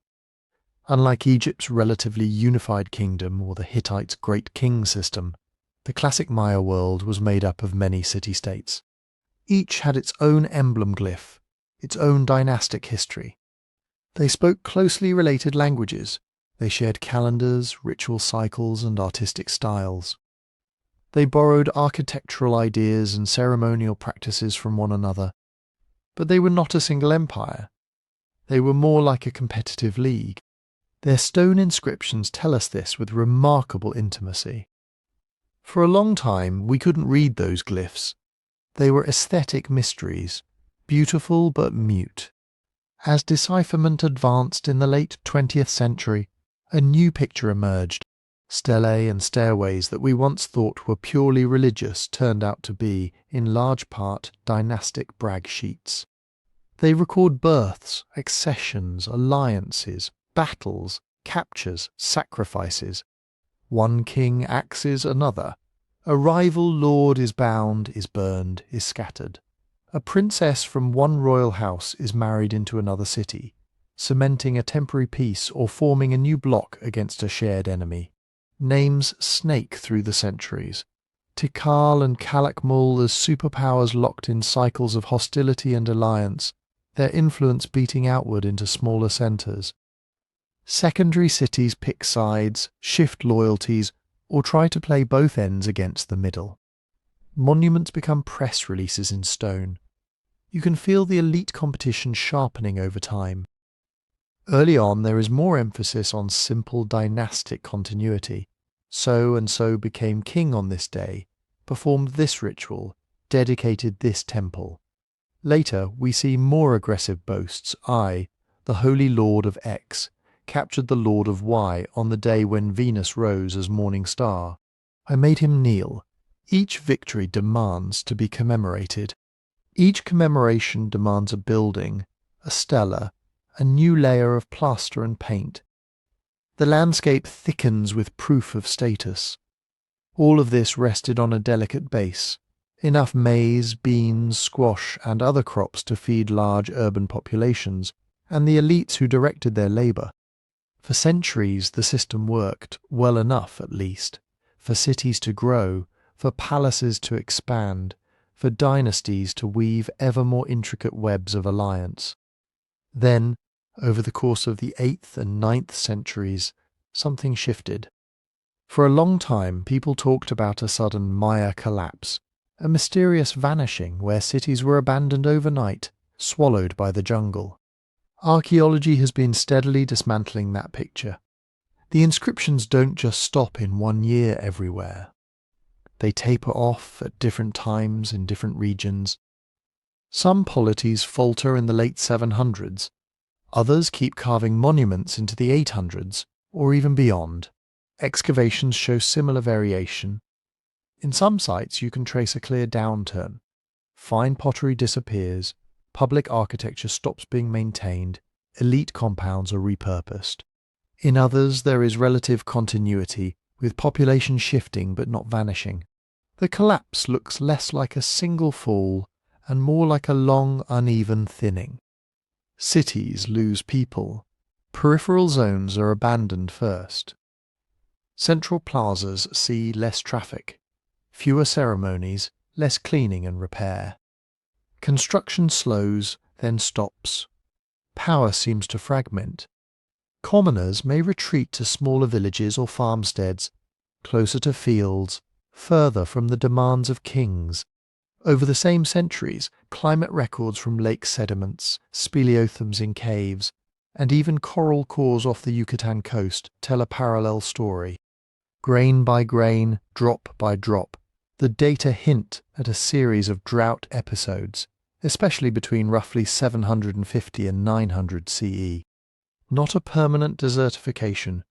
Unlike Egypt's relatively unified kingdom or the Hittites' great king system, the classic Maya world was made up of many city-states. Each had its own emblem glyph, its own dynastic history. They spoke closely related languages. They shared calendars, ritual cycles, and artistic styles. They borrowed architectural ideas and ceremonial practices from one another. But they were not a single empire. They were more like a competitive league. Their stone inscriptions tell us this with remarkable intimacy. For a long time, we couldn't read those glyphs. They were aesthetic mysteries, beautiful but mute. As decipherment advanced in the late 20th century, a new picture emerged. Stelae and stairways that we once thought were purely religious turned out to be, in large part, dynastic brag sheets. They record births, accessions, alliances, battles, captures, sacrifices. One king axes another. A rival lord is bound, is burned, is scattered. A princess from one royal house is married into another city, cementing a temporary peace or forming a new bloc against a shared enemy. Names snake through the centuries. Tikal and Calakmul as superpowers locked in cycles of hostility and alliance, their influence beating outward into smaller centres. Secondary cities pick sides, shift loyalties, or try to play both ends against the middle. Monuments become press releases in stone. You can feel the elite competition sharpening over time. Early on, there is more emphasis on simple dynastic continuity. So and so became king on this day, performed this ritual, dedicated this temple. Later, we see more aggressive boasts. I, the Holy Lord of X, captured the Lord of Y on the day when Venus rose as morning star. I made him kneel. Each victory demands to be commemorated. Each commemoration demands a building, a stela, a new layer of plaster and paint. The landscape thickens with proof of status. All of this rested on a delicate base, enough maize, beans, squash, and other crops to feed large urban populations, and the elites who directed their labour. For centuries the system worked, well enough at least, for cities to grow, for palaces to expand, for dynasties to weave ever more intricate webs of alliance. Then, over the course of the 8th and 9th centuries, something shifted. For a long time people talked about a sudden Maya collapse, a mysterious vanishing where cities were abandoned overnight, swallowed by the jungle. Archaeology has been steadily dismantling that picture. The inscriptions don't just stop in one year everywhere. They taper off at different times in different regions. Some polities falter in the late 700s. Others keep carving monuments into the 800s, or even beyond. Excavations show similar variation. In some sites you can trace a clear downturn. Fine pottery disappears, public architecture stops being maintained, elite compounds are repurposed. In others there is relative continuity, with population shifting but not vanishing. The collapse looks less like a single fall and more like a long, uneven thinning. Cities lose people. Peripheral zones are abandoned first. Central plazas see less traffic, fewer ceremonies, less cleaning and repair. Construction slows, then stops. Power seems to fragment. Commoners may retreat to smaller villages or farmsteads, closer to fields, further from the demands of kings. Over the same centuries, climate records from lake sediments, speleothems in caves, and even coral cores off the Yucatan coast tell a parallel story. Grain by grain, drop by drop, the data hint at a series of drought episodes, especially between roughly 750 and 900 CE. Not a permanent desertification,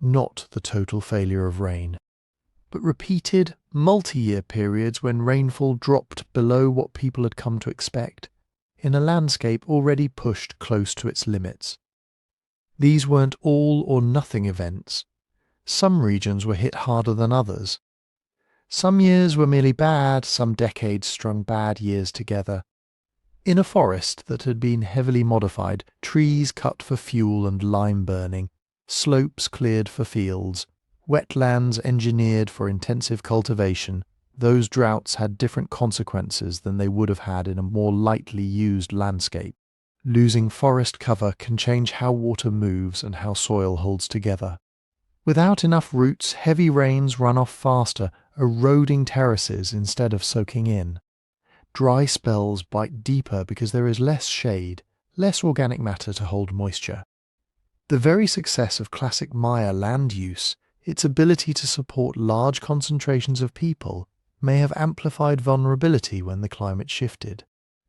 not the total failure of rain, but repeated, multi-year periods when rainfall dropped below what people had come to expect, in a landscape already pushed close to its limits. These weren't all or nothing events. Some regions were hit harder than others. Some years were merely bad, some decades strung bad years together. In a forest that had been heavily modified, trees cut for fuel and lime burning, slopes cleared for fields, wetlands engineered for intensive cultivation, those droughts had different consequences than they would have had in a more lightly used landscape. Losing forest cover can change how water moves and how soil holds together. Without enough roots, heavy rains run off faster, eroding terraces instead of soaking in. Dry spells bite deeper because there is less shade, less organic matter to hold moisture. The very success of classic Maya land use, its ability to support large concentrations of people, may have amplified vulnerability when the climate shifted.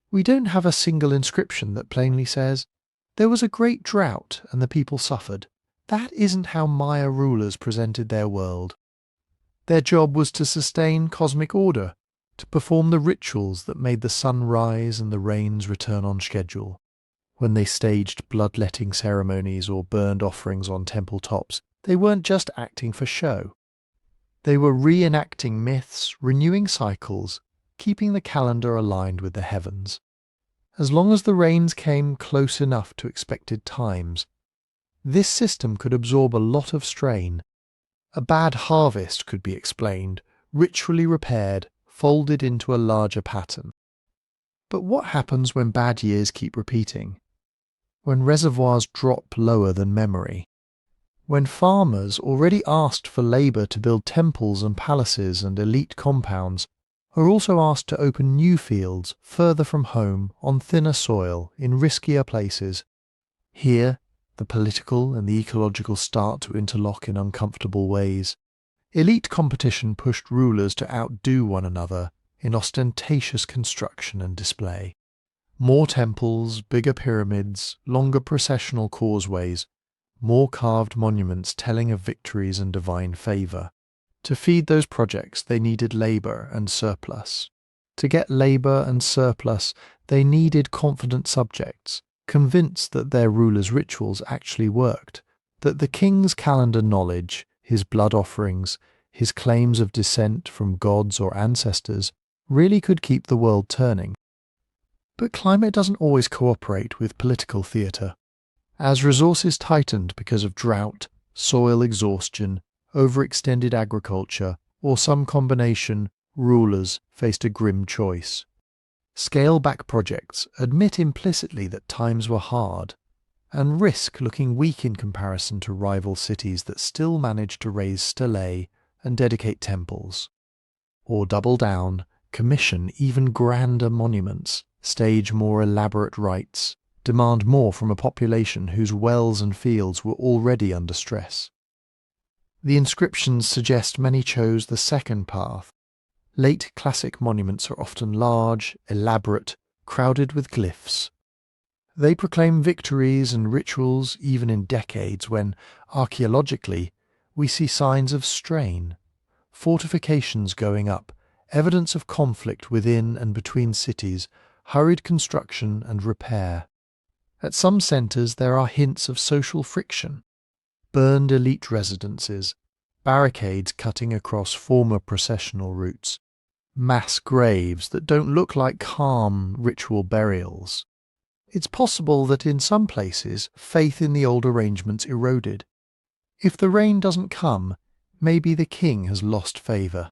We don't have a single inscription that plainly says, "There was a great drought and the people suffered." That isn't how Maya rulers presented their world. Their job was to sustain cosmic order, to perform the rituals that made the sun rise and the rains return on schedule. When they staged bloodletting ceremonies or burned offerings on temple tops, they weren't just acting for show. They were reenacting myths, renewing cycles, keeping the calendar aligned with the heavens. As long as the rains came close enough to expected times, this system could absorb a lot of strain. A bad harvest could be explained, ritually repaired, folded into a larger pattern. But what happens when bad years keep repeating? When reservoirs drop lower than memory? When farmers, already asked for labour to build temples and palaces and elite compounds, are also asked to open new fields further from home on thinner soil in riskier places? Here, the political and the ecological start to interlock in uncomfortable ways. Elite competition pushed rulers to outdo one another in ostentatious construction and display. More temples, bigger pyramids, longer processional causeways, more carved monuments telling of victories and divine favour. To feed those projects they needed labour and surplus. To get labour and surplus they needed confident subjects, convinced that their rulers' rituals actually worked, that the king's calendar knowledge, his blood offerings, his claims of descent from gods or ancestors, really could keep the world turning. But climate doesn't always cooperate with political theatre. As resources tightened because of drought, soil exhaustion, overextended agriculture, or some combination, rulers faced a grim choice. Scale-back projects admit implicitly that times were hard, and risk looking weak in comparison to rival cities that still managed to raise stelae and dedicate temples. Or double down, commission even grander monuments, stage more elaborate rites, demand more from a population whose wells and fields were already under stress. The inscriptions suggest many chose the second path. Late classic monuments are often large, elaborate, crowded with glyphs. They proclaim victories and rituals even in decades when, archaeologically, we see signs of strain, fortifications going up, evidence of conflict within and between cities, hurried construction and repair. At some centres there are hints of social friction. Burned elite residences, barricades cutting across former processional routes, mass graves that don't look like calm ritual burials. It's possible that in some places faith in the old arrangements eroded. If the rain doesn't come, maybe the king has lost favour.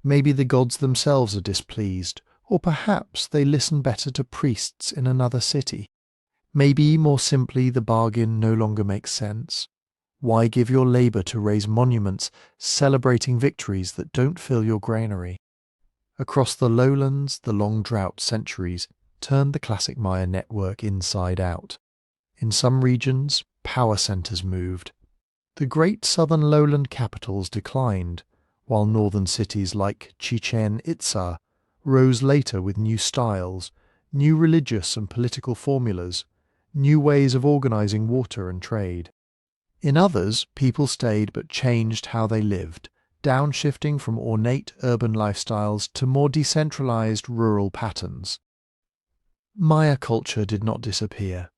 Maybe the gods themselves are displeased, or perhaps they listen better to priests in another city. Maybe, more simply, the bargain no longer makes sense. Why give your labour to raise monuments celebrating victories that don't fill your granary? Across the lowlands, the long drought centuries turned the classic Maya network inside out. In some regions, power centers moved. The great southern lowland capitals declined, while northern cities like Chichen Itza rose later with new styles, new religious and political formulas, new ways of organizing water and trade. In others, people stayed but changed how they lived, downshifting from ornate urban lifestyles to more decentralized rural patterns. Maya culture did not disappear.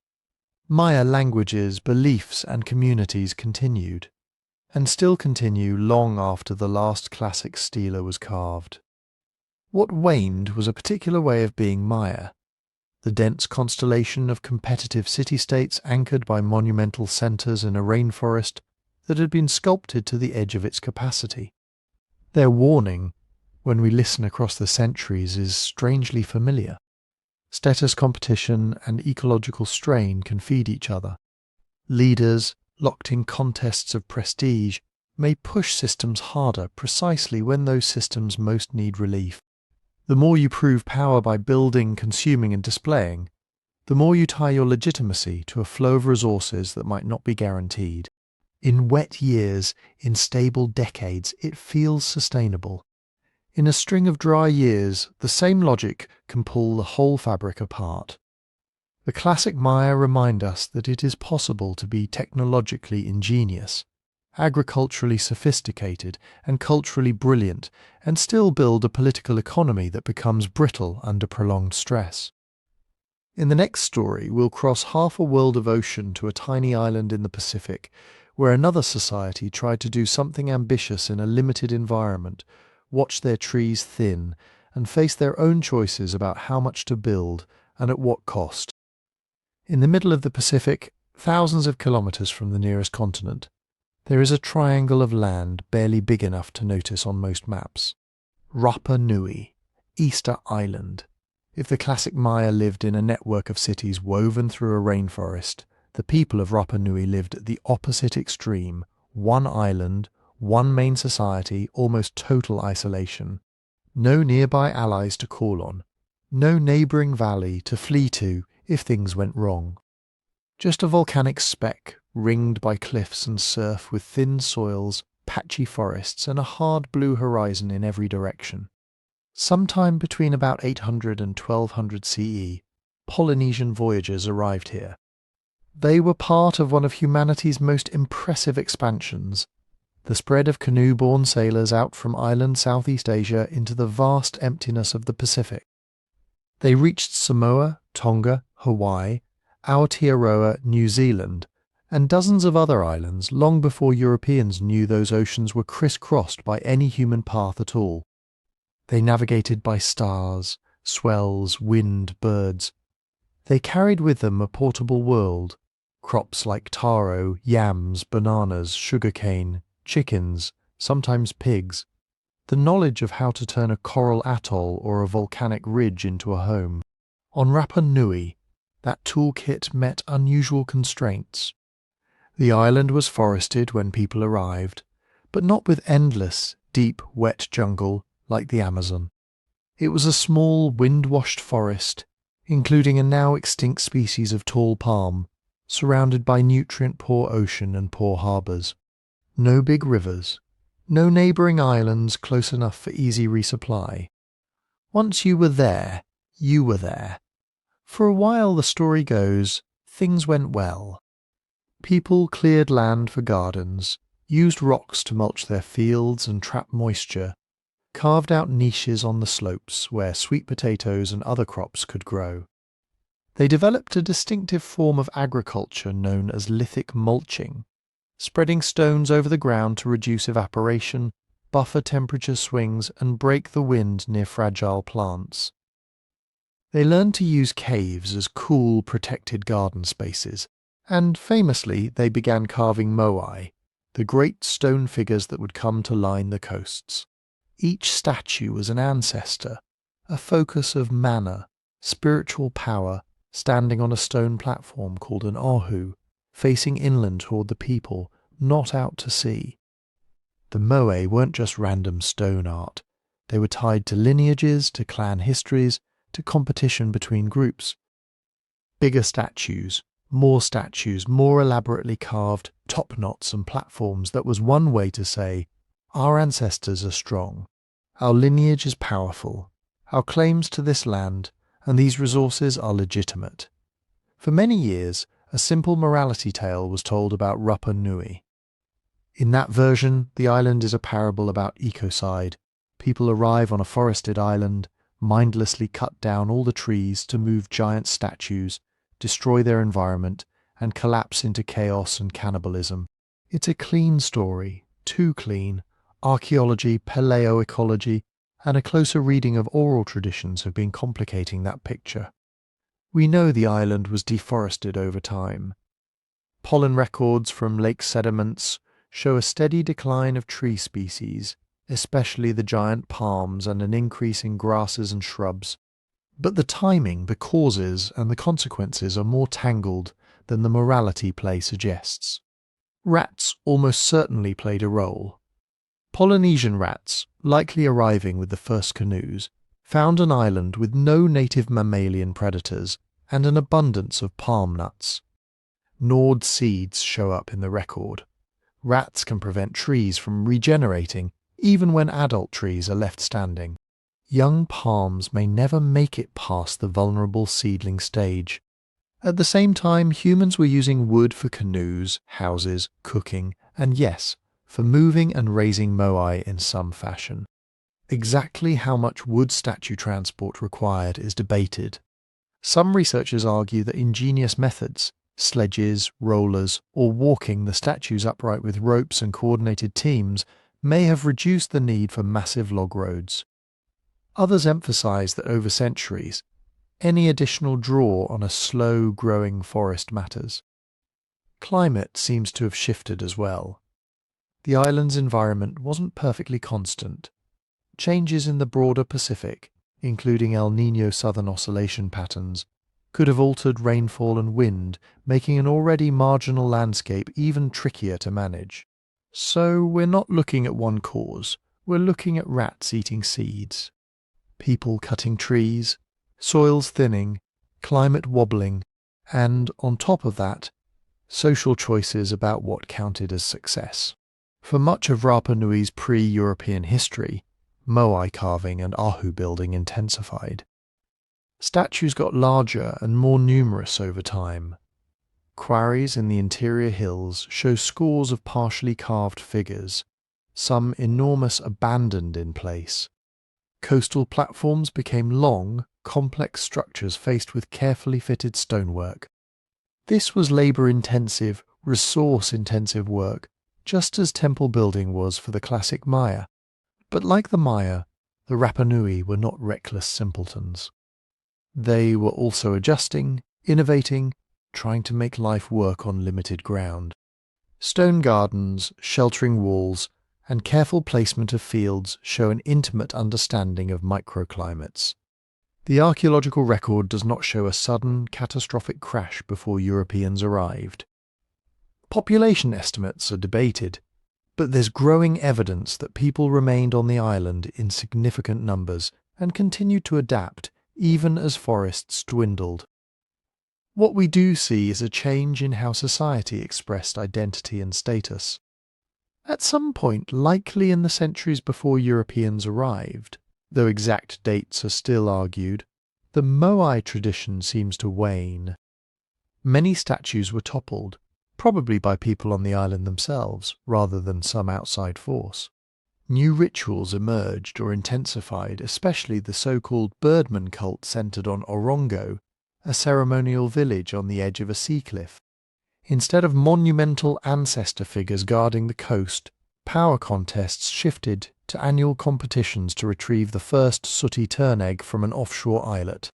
Maya languages, beliefs, and communities continued, and still continue long after the last classic stela was carved. What waned was a particular way of being Maya, the dense constellation of competitive city-states anchored by monumental centers in a rainforest that had been sculpted to the edge of its capacity. Their warning, when we listen across the centuries, is strangely familiar. Status competition and ecological strain can feed each other. Leaders, locked in contests of prestige, may push systems harder precisely when those systems most need relief. The more you prove power by building, consuming, and displaying, the more you tie your legitimacy to a flow of resources that might not be guaranteed. In wet years, in stable decades, it feels sustainable. In a string of dry years, the same logic can pull the whole fabric apart. The classic Maya remind us that it is possible to be technologically ingenious, agriculturally sophisticated, and culturally brilliant, and still build a political economy that becomes brittle under prolonged stress. In the next story, we'll cross half a world of ocean to a tiny island in the Pacific, where another society tried to do something ambitious in a limited environment, watch their trees thin, and face their own choices about how much to build and at what cost. In the middle of the Pacific, thousands of kilometers from the nearest continent, there is a triangle of land barely big enough to notice on most maps. Rapa Nui, Easter Island. If the classic Maya lived in a network of cities woven through a rainforest, the people of Rapa Nui lived at the opposite extreme, one island, one main society, almost total isolation. No nearby allies to call on, no neighbouring valley to flee to if things went wrong. Just a volcanic speck, ringed by cliffs and surf with thin soils, patchy forests, and a hard blue horizon in every direction. Sometime between about 800 and 1200 CE, Polynesian voyagers arrived here. They were part of one of humanity's most impressive expansions, the spread of canoe-borne sailors out from island Southeast Asia into the vast emptiness of the Pacific. They reached Samoa, Tonga, Hawaii, Aotearoa, New Zealand, and dozens of other islands long before Europeans knew those oceans were crisscrossed by any human path at all. They navigated by stars, swells, wind, birds. They carried with them a portable world, crops like taro, yams, bananas, sugarcane, chickens, sometimes pigs, the knowledge of how to turn a coral atoll or a volcanic ridge into a home. On Rapa Nui, that toolkit met unusual constraints. The island was forested when people arrived, but not with endless, deep, wet jungle like the Amazon. It was a small, wind-washed forest, including a now extinct species of tall palm, surrounded by nutrient-poor ocean and poor harbours. No big rivers, no neighbouring islands close enough for easy resupply. Once you were there, you were there. For a while, the story goes, things went well. People cleared land for gardens, used rocks to mulch their fields and trap moisture, carved out niches on the slopes where sweet potatoes and other crops could grow. They developed a distinctive form of agriculture known as lithic mulching, spreading stones over the ground to reduce evaporation, buffer temperature swings, and break the wind near fragile plants. They learned to use caves as cool, protected garden spaces, and famously they began carving moai, the great stone figures that would come to line the coasts. Each statue was an ancestor, a focus of mana, spiritual power, standing on a stone platform called an ohu, facing inland toward the people, not out to sea. The moai weren't just random stone art. They were tied to lineages, to clan histories, to competition between groups. Bigger statues, more elaborately carved top knots and platforms. That was one way to say, our ancestors are strong, our lineage is powerful, our claims to this land and these resources are legitimate. For many years, a simple morality tale was told about Rapa Nui. In that version, the island is a parable about ecocide. People arrive on a forested island, mindlessly cut down all the trees to move giant statues, destroy their environment, and collapse into chaos and cannibalism. It's a clean story, too clean. Archaeology, paleoecology, and a closer reading of oral traditions have been complicating that picture. We know the island was deforested over time. Pollen records from lake sediments show a steady decline of tree species, especially the giant palms, and an increase in grasses and shrubs. But the timing, the causes, and the consequences are more tangled than the morality play suggests. Rats almost certainly played a role. Polynesian rats, likely arriving with the first canoes, found an island with no native mammalian predators and an abundance of palm nuts. Gnawed seeds show up in the record. Rats can prevent trees from regenerating even when adult trees are left standing. Young palms may never make it past the vulnerable seedling stage. At the same time, humans were using wood for canoes, houses, cooking, and yes, for moving and raising moai in some fashion. Exactly how much wood statue transport required is debated. Some researchers argue that ingenious methods, sledges, rollers, or walking the statues upright with ropes and coordinated teams, may have reduced the need for massive log roads. Others emphasize that over centuries, any additional draw on a slow-growing forest matters. Climate seems to have shifted as well. The island's environment wasn't perfectly constant. Changes in the broader Pacific, including El Niño southern oscillation patterns, could have altered rainfall and wind, making an already marginal landscape even trickier to manage. So we're not looking at one cause, we're looking at rats eating seeds, people cutting trees, soils thinning, climate wobbling, and, on top of that, social choices about what counted as success. For much of Rapa Nui's pre-European history, moai carving and ahu building intensified. Statues got larger and more numerous over time. Quarries in the interior hills show scores of partially carved figures, some enormous abandoned in place. Coastal platforms became long, complex structures faced with carefully fitted stonework. This was labour-intensive, resource-intensive work, just as temple building was for the classic Maya. But like the Maya, the Rapa Nui were not reckless simpletons. They were also adjusting, innovating, trying to make life work on limited ground. Stone gardens, sheltering walls, and careful placement of fields show an intimate understanding of microclimates. The archaeological record does not show a sudden, catastrophic crash before Europeans arrived. Population estimates are debated, but there's growing evidence that people remained on the island in significant numbers and continued to adapt even as forests dwindled. What we do see is a change in how society expressed identity and status. At some point, likely in the centuries before Europeans arrived, though exact dates are still argued, the moai tradition seems to wane. Many statues were toppled, probably by people on the island themselves, rather than some outside force. New rituals emerged or intensified, especially the so-called birdman cult centered on Orongo, a ceremonial village on the edge of a sea cliff. Instead of monumental ancestor figures guarding the coast, power contests shifted to annual competitions to retrieve the first sooty tern egg from an offshore islet.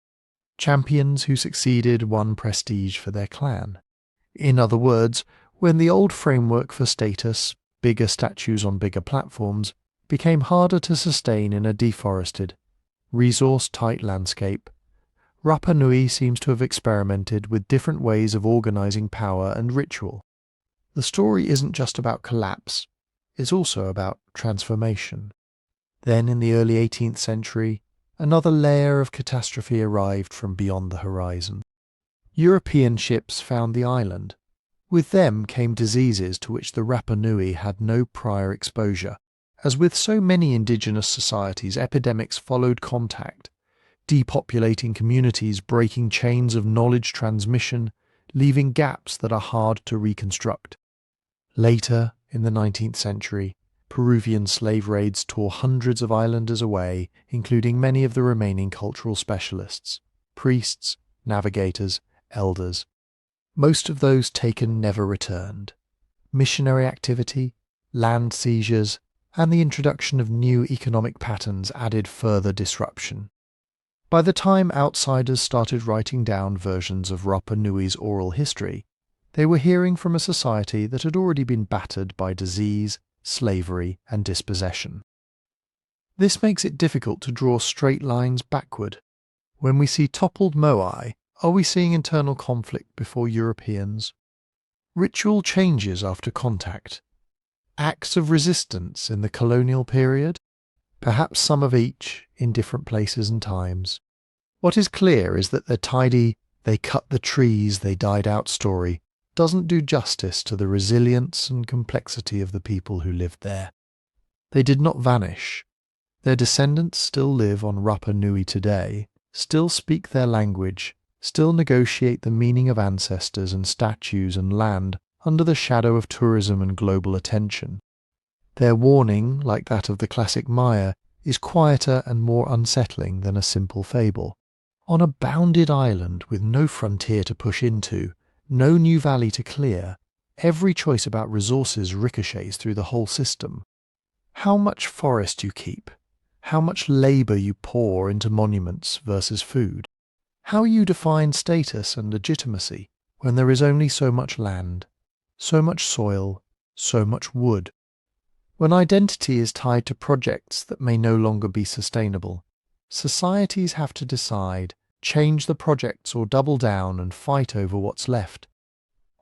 Champions who succeeded won prestige for their clan. In other words, when the old framework for status, bigger statues on bigger platforms, became harder to sustain in a deforested, resource-tight landscape, Rapa Nui seems to have experimented with different ways of organizing power and ritual. The story isn't just about collapse, it's also about transformation. Then, in the early 18th century, another layer of catastrophe arrived from beyond the horizon. European ships found the island. With them came diseases to which the Rapa Nui had no prior exposure. As with so many indigenous societies, epidemics followed contact, depopulating communities, breaking chains of knowledge transmission, leaving gaps that are hard to reconstruct. Later, in the 19th century, Peruvian slave raids tore hundreds of islanders away, including many of the remaining cultural specialists, priests, navigators, elders. Most of those taken never returned. Missionary activity, land seizures, and the introduction of new economic patterns added further disruption. By the time outsiders started writing down versions of Rapa Nui's oral history, they were hearing from a society that had already been battered by disease, slavery, and dispossession. This makes it difficult to draw straight lines backward. When we see toppled Moai, are we seeing internal conflict before Europeans? Ritual changes after contact? Acts of resistance in the colonial period? Perhaps some of each in different places and times. What is clear is that the tidy, they cut the trees, they died out story doesn't do justice to the resilience and complexity of the people who lived there. They did not vanish. Their descendants still live on Rapa Nui today, still speak their language, still negotiate the meaning of ancestors and statues and land under the shadow of tourism and global attention. Their warning, like that of the classic Maya, is quieter and more unsettling than a simple fable. On a bounded island with no frontier to push into, no new valley to clear, every choice about resources ricochets through the whole system. How much forest you keep, how much labour you pour into monuments versus food, how you define status and legitimacy when there is only so much land, so much soil, so much wood. When identity is tied to projects that may no longer be sustainable, societies have to decide, change the projects or double down and fight over what's left.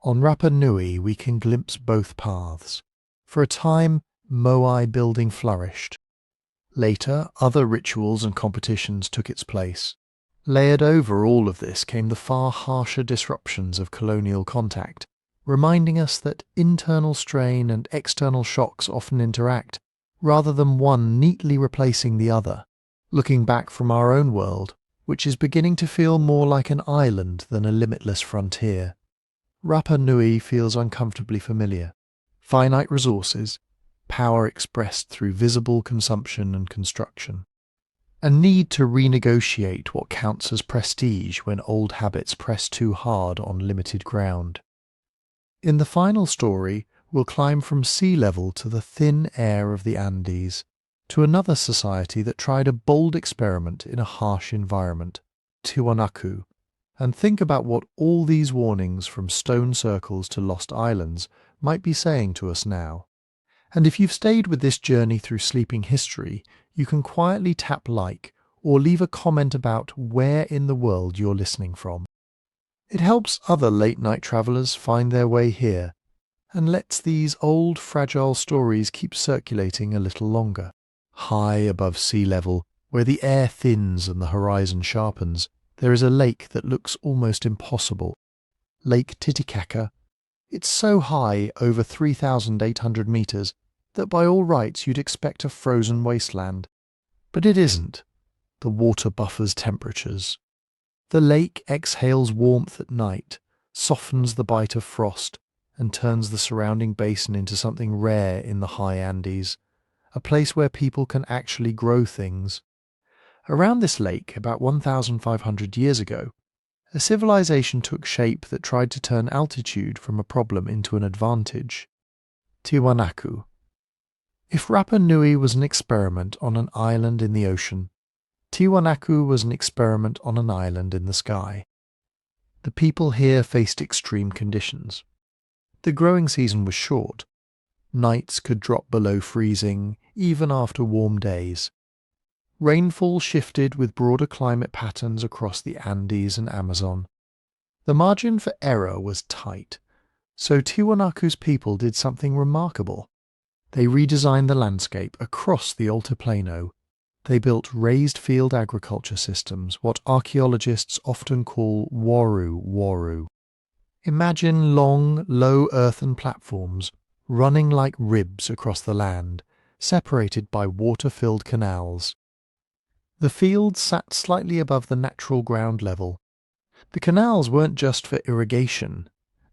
On Rapa Nui we can glimpse both paths. For a time, Moai building flourished. Later, other rituals and competitions took its place. Layered over all of this came the far harsher disruptions of colonial contact, reminding us that internal strain and external shocks often interact, rather than one neatly replacing the other. Looking back from our own world, which is beginning to feel more like an island than a limitless frontier, Rapa Nui feels uncomfortably familiar. Finite resources, power expressed through visible consumption and construction. A need to renegotiate what counts as prestige when old habits press too hard on limited ground. In the final story, we'll climb from sea level to the thin air of the Andes, to another society that tried a bold experiment in a harsh environment, Tiwanaku, and think about what all these warnings from stone circles to lost islands might be saying to us now. And if you've stayed with this journey through sleeping history, you can quietly tap like or leave a comment about where in the world you're listening from. It helps other late-night travellers find their way here, and lets these old, fragile stories keep circulating a little longer. High above sea level, where the air thins and the horizon sharpens, there is a lake that looks almost impossible. Lake Titicaca. It's so high, over 3,800 metres, that by all rights you'd expect a frozen wasteland. But it isn't. The water buffers temperatures. The lake exhales warmth at night, softens the bite of frost, and turns the surrounding basin into something rare in the high Andes, a place where people can actually grow things. Around this lake, about 1,500 years ago, a civilization took shape that tried to turn altitude from a problem into an advantage. Tiwanaku. If Rapa Nui was an experiment on an island in the ocean, Tiwanaku was an experiment on an island in the sky. The people here faced extreme conditions. The growing season was short. Nights could drop below freezing, even after warm days. Rainfall shifted with broader climate patterns across the Andes and Amazon. The margin for error was tight, so Tiwanaku's people did something remarkable. They redesigned the landscape across the Altiplano. They built raised field agriculture systems, what archaeologists often call waru. Imagine long, low earthen platforms running like ribs across the land, separated by water-filled canals. The fields sat slightly above the natural ground level. The canals weren't just for irrigation,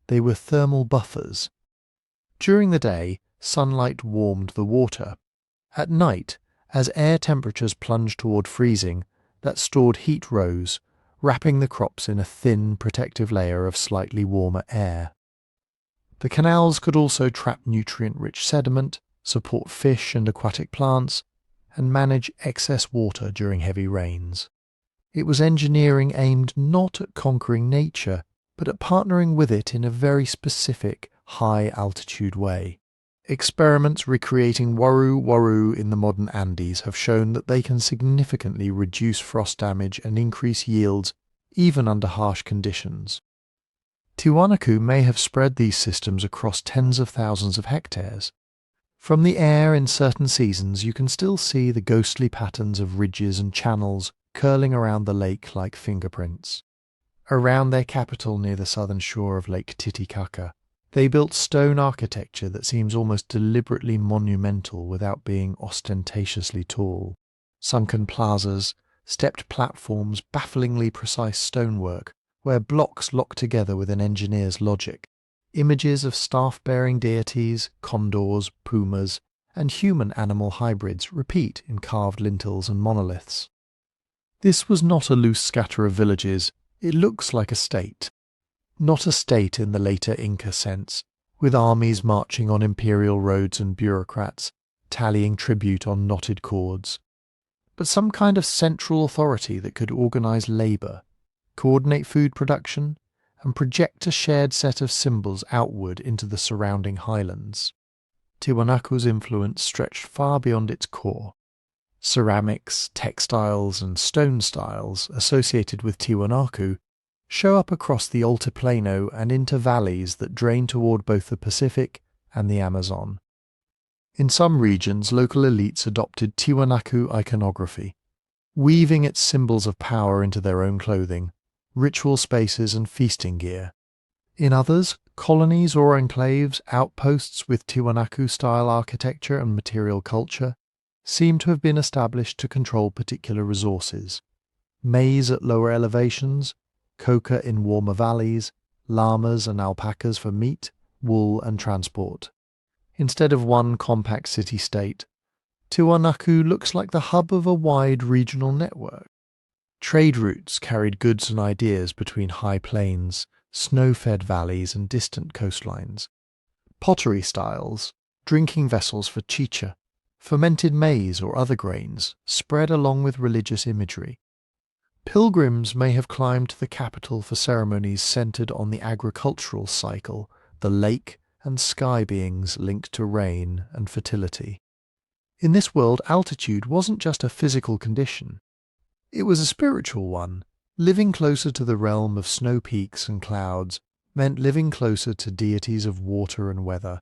they were thermal buffers. During the day, sunlight warmed the water. At night, as air temperatures plunged toward freezing, that stored heat rose, wrapping the crops in a thin, protective layer of slightly warmer air. The canals could also trap nutrient-rich sediment, support fish and aquatic plants, and manage excess water during heavy rains. It was engineering aimed not at conquering nature, but at partnering with it in a very specific, high-altitude way. Experiments recreating waru in the modern Andes have shown that they can significantly reduce frost damage and increase yields even under harsh conditions. Tiwanaku may have spread these systems across tens of thousands of hectares. From the air in certain seasons you can still see the ghostly patterns of ridges and channels curling around the lake like fingerprints. Around their capital near the southern shore of Lake Titicaca, they built stone architecture that seems almost deliberately monumental without being ostentatiously tall. Sunken plazas, stepped platforms, bafflingly precise stonework, where blocks lock together with an engineer's logic. Images of staff-bearing deities, condors, pumas, and human-animal hybrids repeat in carved lintels and monoliths. This was not a loose scatter of villages, it looks like a state. Not a state in the later Inca sense, with armies marching on imperial roads and bureaucrats tallying tribute on knotted cords, but some kind of central authority that could organize labour, coordinate food production, and project a shared set of symbols outward into the surrounding highlands. Tiwanaku's influence stretched far beyond its core. Ceramics, textiles, and stone styles associated with Tiwanaku show up across the Altiplano and into valleys that drain toward both the Pacific and the Amazon. In some regions, local elites adopted Tiwanaku iconography, weaving its symbols of power into their own clothing, ritual spaces and feasting gear. In others, colonies or enclaves, outposts with Tiwanaku-style architecture and material culture, seem to have been established to control particular resources. Maize at lower elevations, coca in warmer valleys, llamas and alpacas for meat, wool and transport. Instead of one compact city-state, Tiwanaku looks like the hub of a wide regional network. Trade routes carried goods and ideas between high plains, snow-fed valleys and distant coastlines. Pottery styles, drinking vessels for chicha, fermented maize or other grains, spread along with religious imagery. Pilgrims may have climbed to the capital for ceremonies centered on the agricultural cycle, the lake and sky beings linked to rain and fertility. In this world, altitude wasn't just a physical condition. It was a spiritual one. Living closer to the realm of snow peaks and clouds meant living closer to deities of water and weather.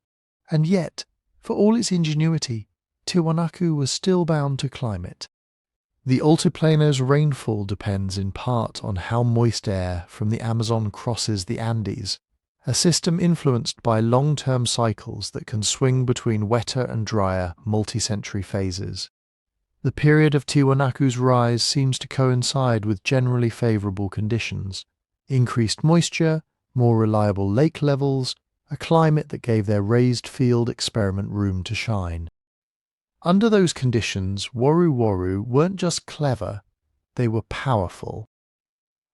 And yet, for all its ingenuity, Tiwanaku was still bound to climate. The Altiplano's rainfall depends in part on how moist air from the Amazon crosses the Andes, a system influenced by long-term cycles that can swing between wetter and drier multi-century phases. The period of Tiwanaku's rise seems to coincide with generally favourable conditions: increased moisture, more reliable lake levels, a climate that gave their raised field experiment room to shine. Under those conditions, waru weren't just clever, they were powerful.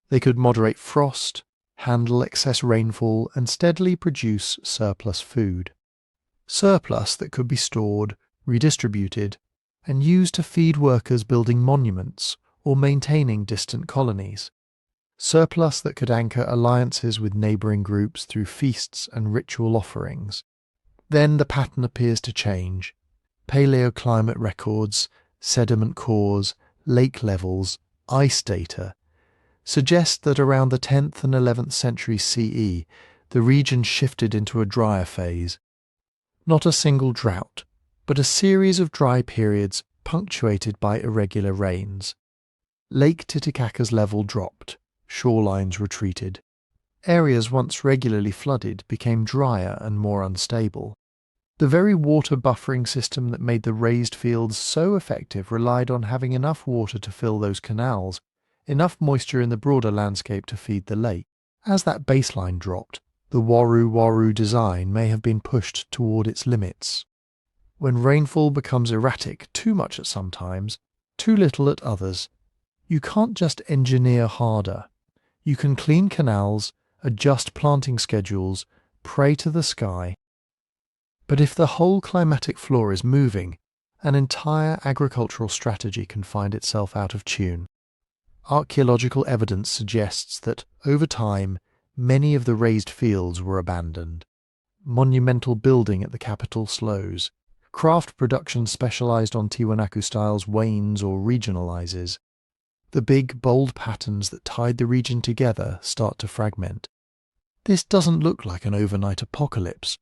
They could moderate frost, handle excess rainfall, and steadily produce surplus food. Surplus that could be stored, redistributed, and used to feed workers building monuments or maintaining distant colonies. Surplus that could anchor alliances with neighbouring groups through feasts and ritual offerings. Then the pattern appears to change. Paleoclimate records, sediment cores, lake levels, ice data suggest that around the 10th and 11th centuries CE, the region shifted into a drier phase. Not a single drought, but a series of dry periods punctuated by irregular rains. Lake Titicaca's level dropped, shorelines retreated. Areas once regularly flooded became drier and more unstable. The very water buffering system that made the raised fields so effective relied on having enough water to fill those canals, enough moisture in the broader landscape to feed the lake. As that baseline dropped, the waru-waru design may have been pushed toward its limits. When rainfall becomes erratic too much at some times, too little at others, you can't just engineer harder. You can clean canals, adjust planting schedules, pray to the sky. But if the whole climatic floor is moving, an entire agricultural strategy can find itself out of tune. Archaeological evidence suggests that, over time, many of the raised fields were abandoned. Monumental building at the capital slows. Craft production specialized on Tiwanaku styles wanes or regionalizes. The big, bold patterns that tied the region together start to fragment. This doesn't look like an overnight apocalypse.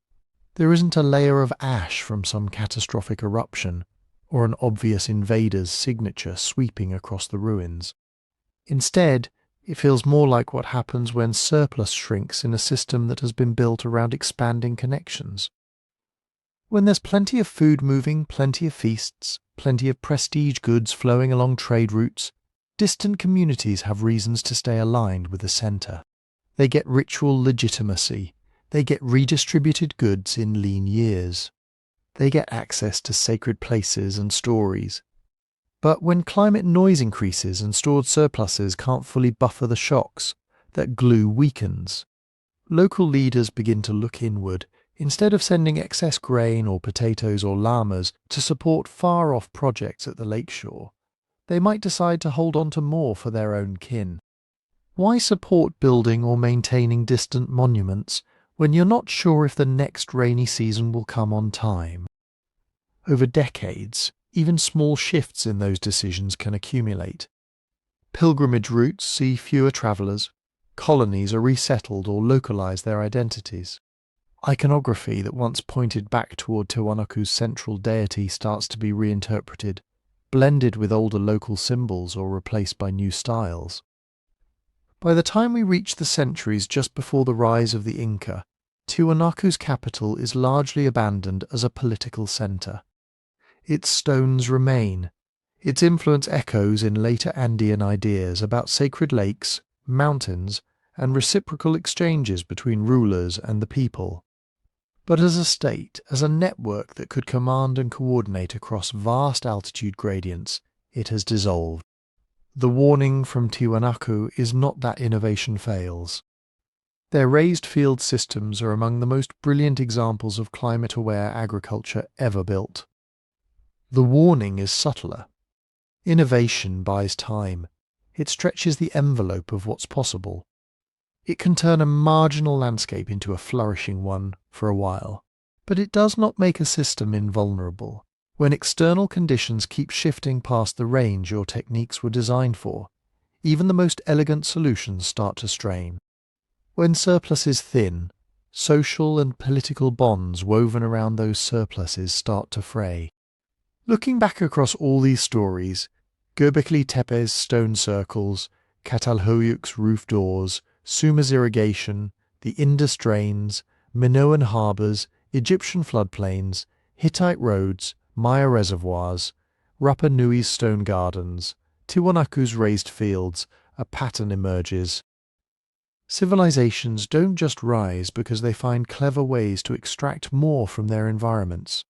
There isn't a layer of ash from some catastrophic eruption, or an obvious invader's signature sweeping across the ruins. Instead, it feels more like what happens when surplus shrinks in a system that has been built around expanding connections. When there's plenty of food moving, plenty of feasts, plenty of prestige goods flowing along trade routes, distant communities have reasons to stay aligned with the centre. They get ritual legitimacy. They get redistributed goods in lean years. They get access to sacred places and stories. But when climate noise increases and stored surpluses can't fully buffer the shocks, that glue weakens. Local leaders begin to look inward. Instead of sending excess grain or potatoes or llamas to support far-off projects at the lakeshore, they might decide to hold on to more for their own kin. Why support building or maintaining distant monuments when you're not sure if the next rainy season will come on time? Over decades, even small shifts in those decisions can accumulate. Pilgrimage routes see fewer travellers, colonies are resettled or localise their identities. Iconography that once pointed back toward Tiwanaku's central deity starts to be reinterpreted, blended with older local symbols or replaced by new styles. By the time we reach the centuries just before the rise of the Inca, Tiwanaku's capital is largely abandoned as a political centre. Its stones remain. Its influence echoes in later Andean ideas about sacred lakes, mountains, and reciprocal exchanges between rulers and the people. But as a state, as a network that could command and coordinate across vast altitude gradients, it has dissolved. The warning from Tiwanaku is not that innovation fails. Their raised field systems are among the most brilliant examples of climate-aware agriculture ever built. The warning is subtler. Innovation buys time. It stretches the envelope of what's possible. It can turn a marginal landscape into a flourishing one for a while. But it does not make a system invulnerable. When external conditions keep shifting past the range your techniques were designed for, even the most elegant solutions start to strain. When surplus is thin, social and political bonds woven around those surpluses start to fray. Looking back across all these stories, Göbekli Tepe's stone circles, Çatalhöyük's roof doors, Suma's irrigation, the Indus drains, Minoan harbours, Egyptian floodplains, Hittite roads, Maya reservoirs, Rapa Nui's stone gardens, Tiwanaku's raised fields, a pattern emerges. Civilizations don't just rise because they find clever ways to extract more from their environments.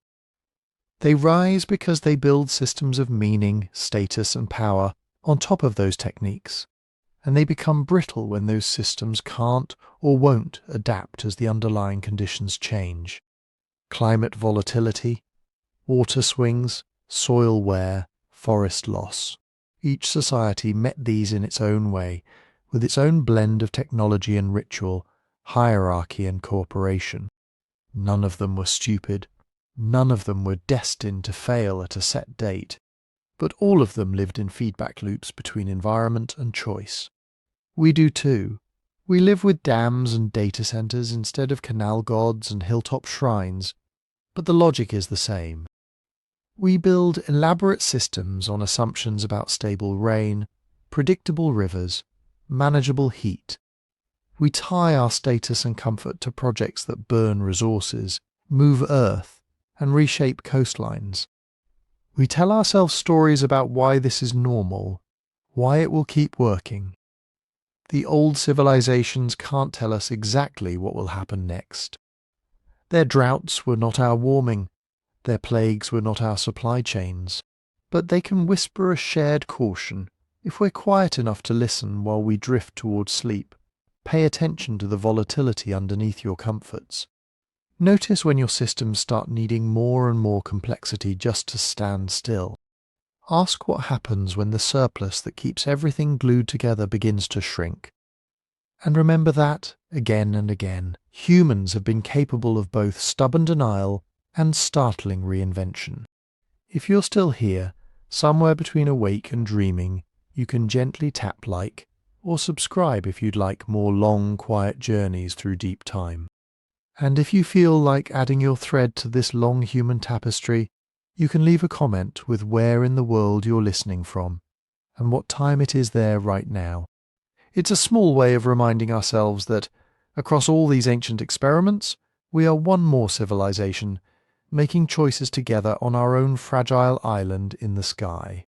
They rise because they build systems of meaning, status, and power on top of those techniques, and they become brittle when those systems can't or won't adapt as the underlying conditions change. Climate volatility, water swings, soil wear, forest loss. Each society met these in its own way, with its own blend of technology and ritual, hierarchy and cooperation. None of them were stupid. None of them were destined to fail at a set date. But all of them lived in feedback loops between environment and choice. We do too. We live with dams and data centers instead of canal gods and hilltop shrines. But the logic is the same. We build elaborate systems on assumptions about stable rain, predictable rivers, manageable heat. We tie our status and comfort to projects that burn resources, move earth, and reshape coastlines. We tell ourselves stories about why this is normal, why it will keep working. The old civilizations can't tell us exactly what will happen next. Their droughts were not our warming, their plagues were not our supply chains, but they can whisper a shared caution if we're quiet enough to listen while we drift towards sleep. Pay attention to the volatility underneath your comforts. Notice when your systems start needing more and more complexity just to stand still. Ask what happens when the surplus that keeps everything glued together begins to shrink. And remember that, again and again, humans have been capable of both stubborn denial and startling reinvention. If you're still here, somewhere between awake and dreaming, you can gently tap like, or subscribe if you'd like more long, quiet journeys through deep time. And if you feel like adding your thread to this long human tapestry, you can leave a comment with where in the world you're listening from, and what time it is there right now. It's a small way of reminding ourselves that, across all these ancient experiments, we are one more civilization, making choices together on our own fragile island in the sky.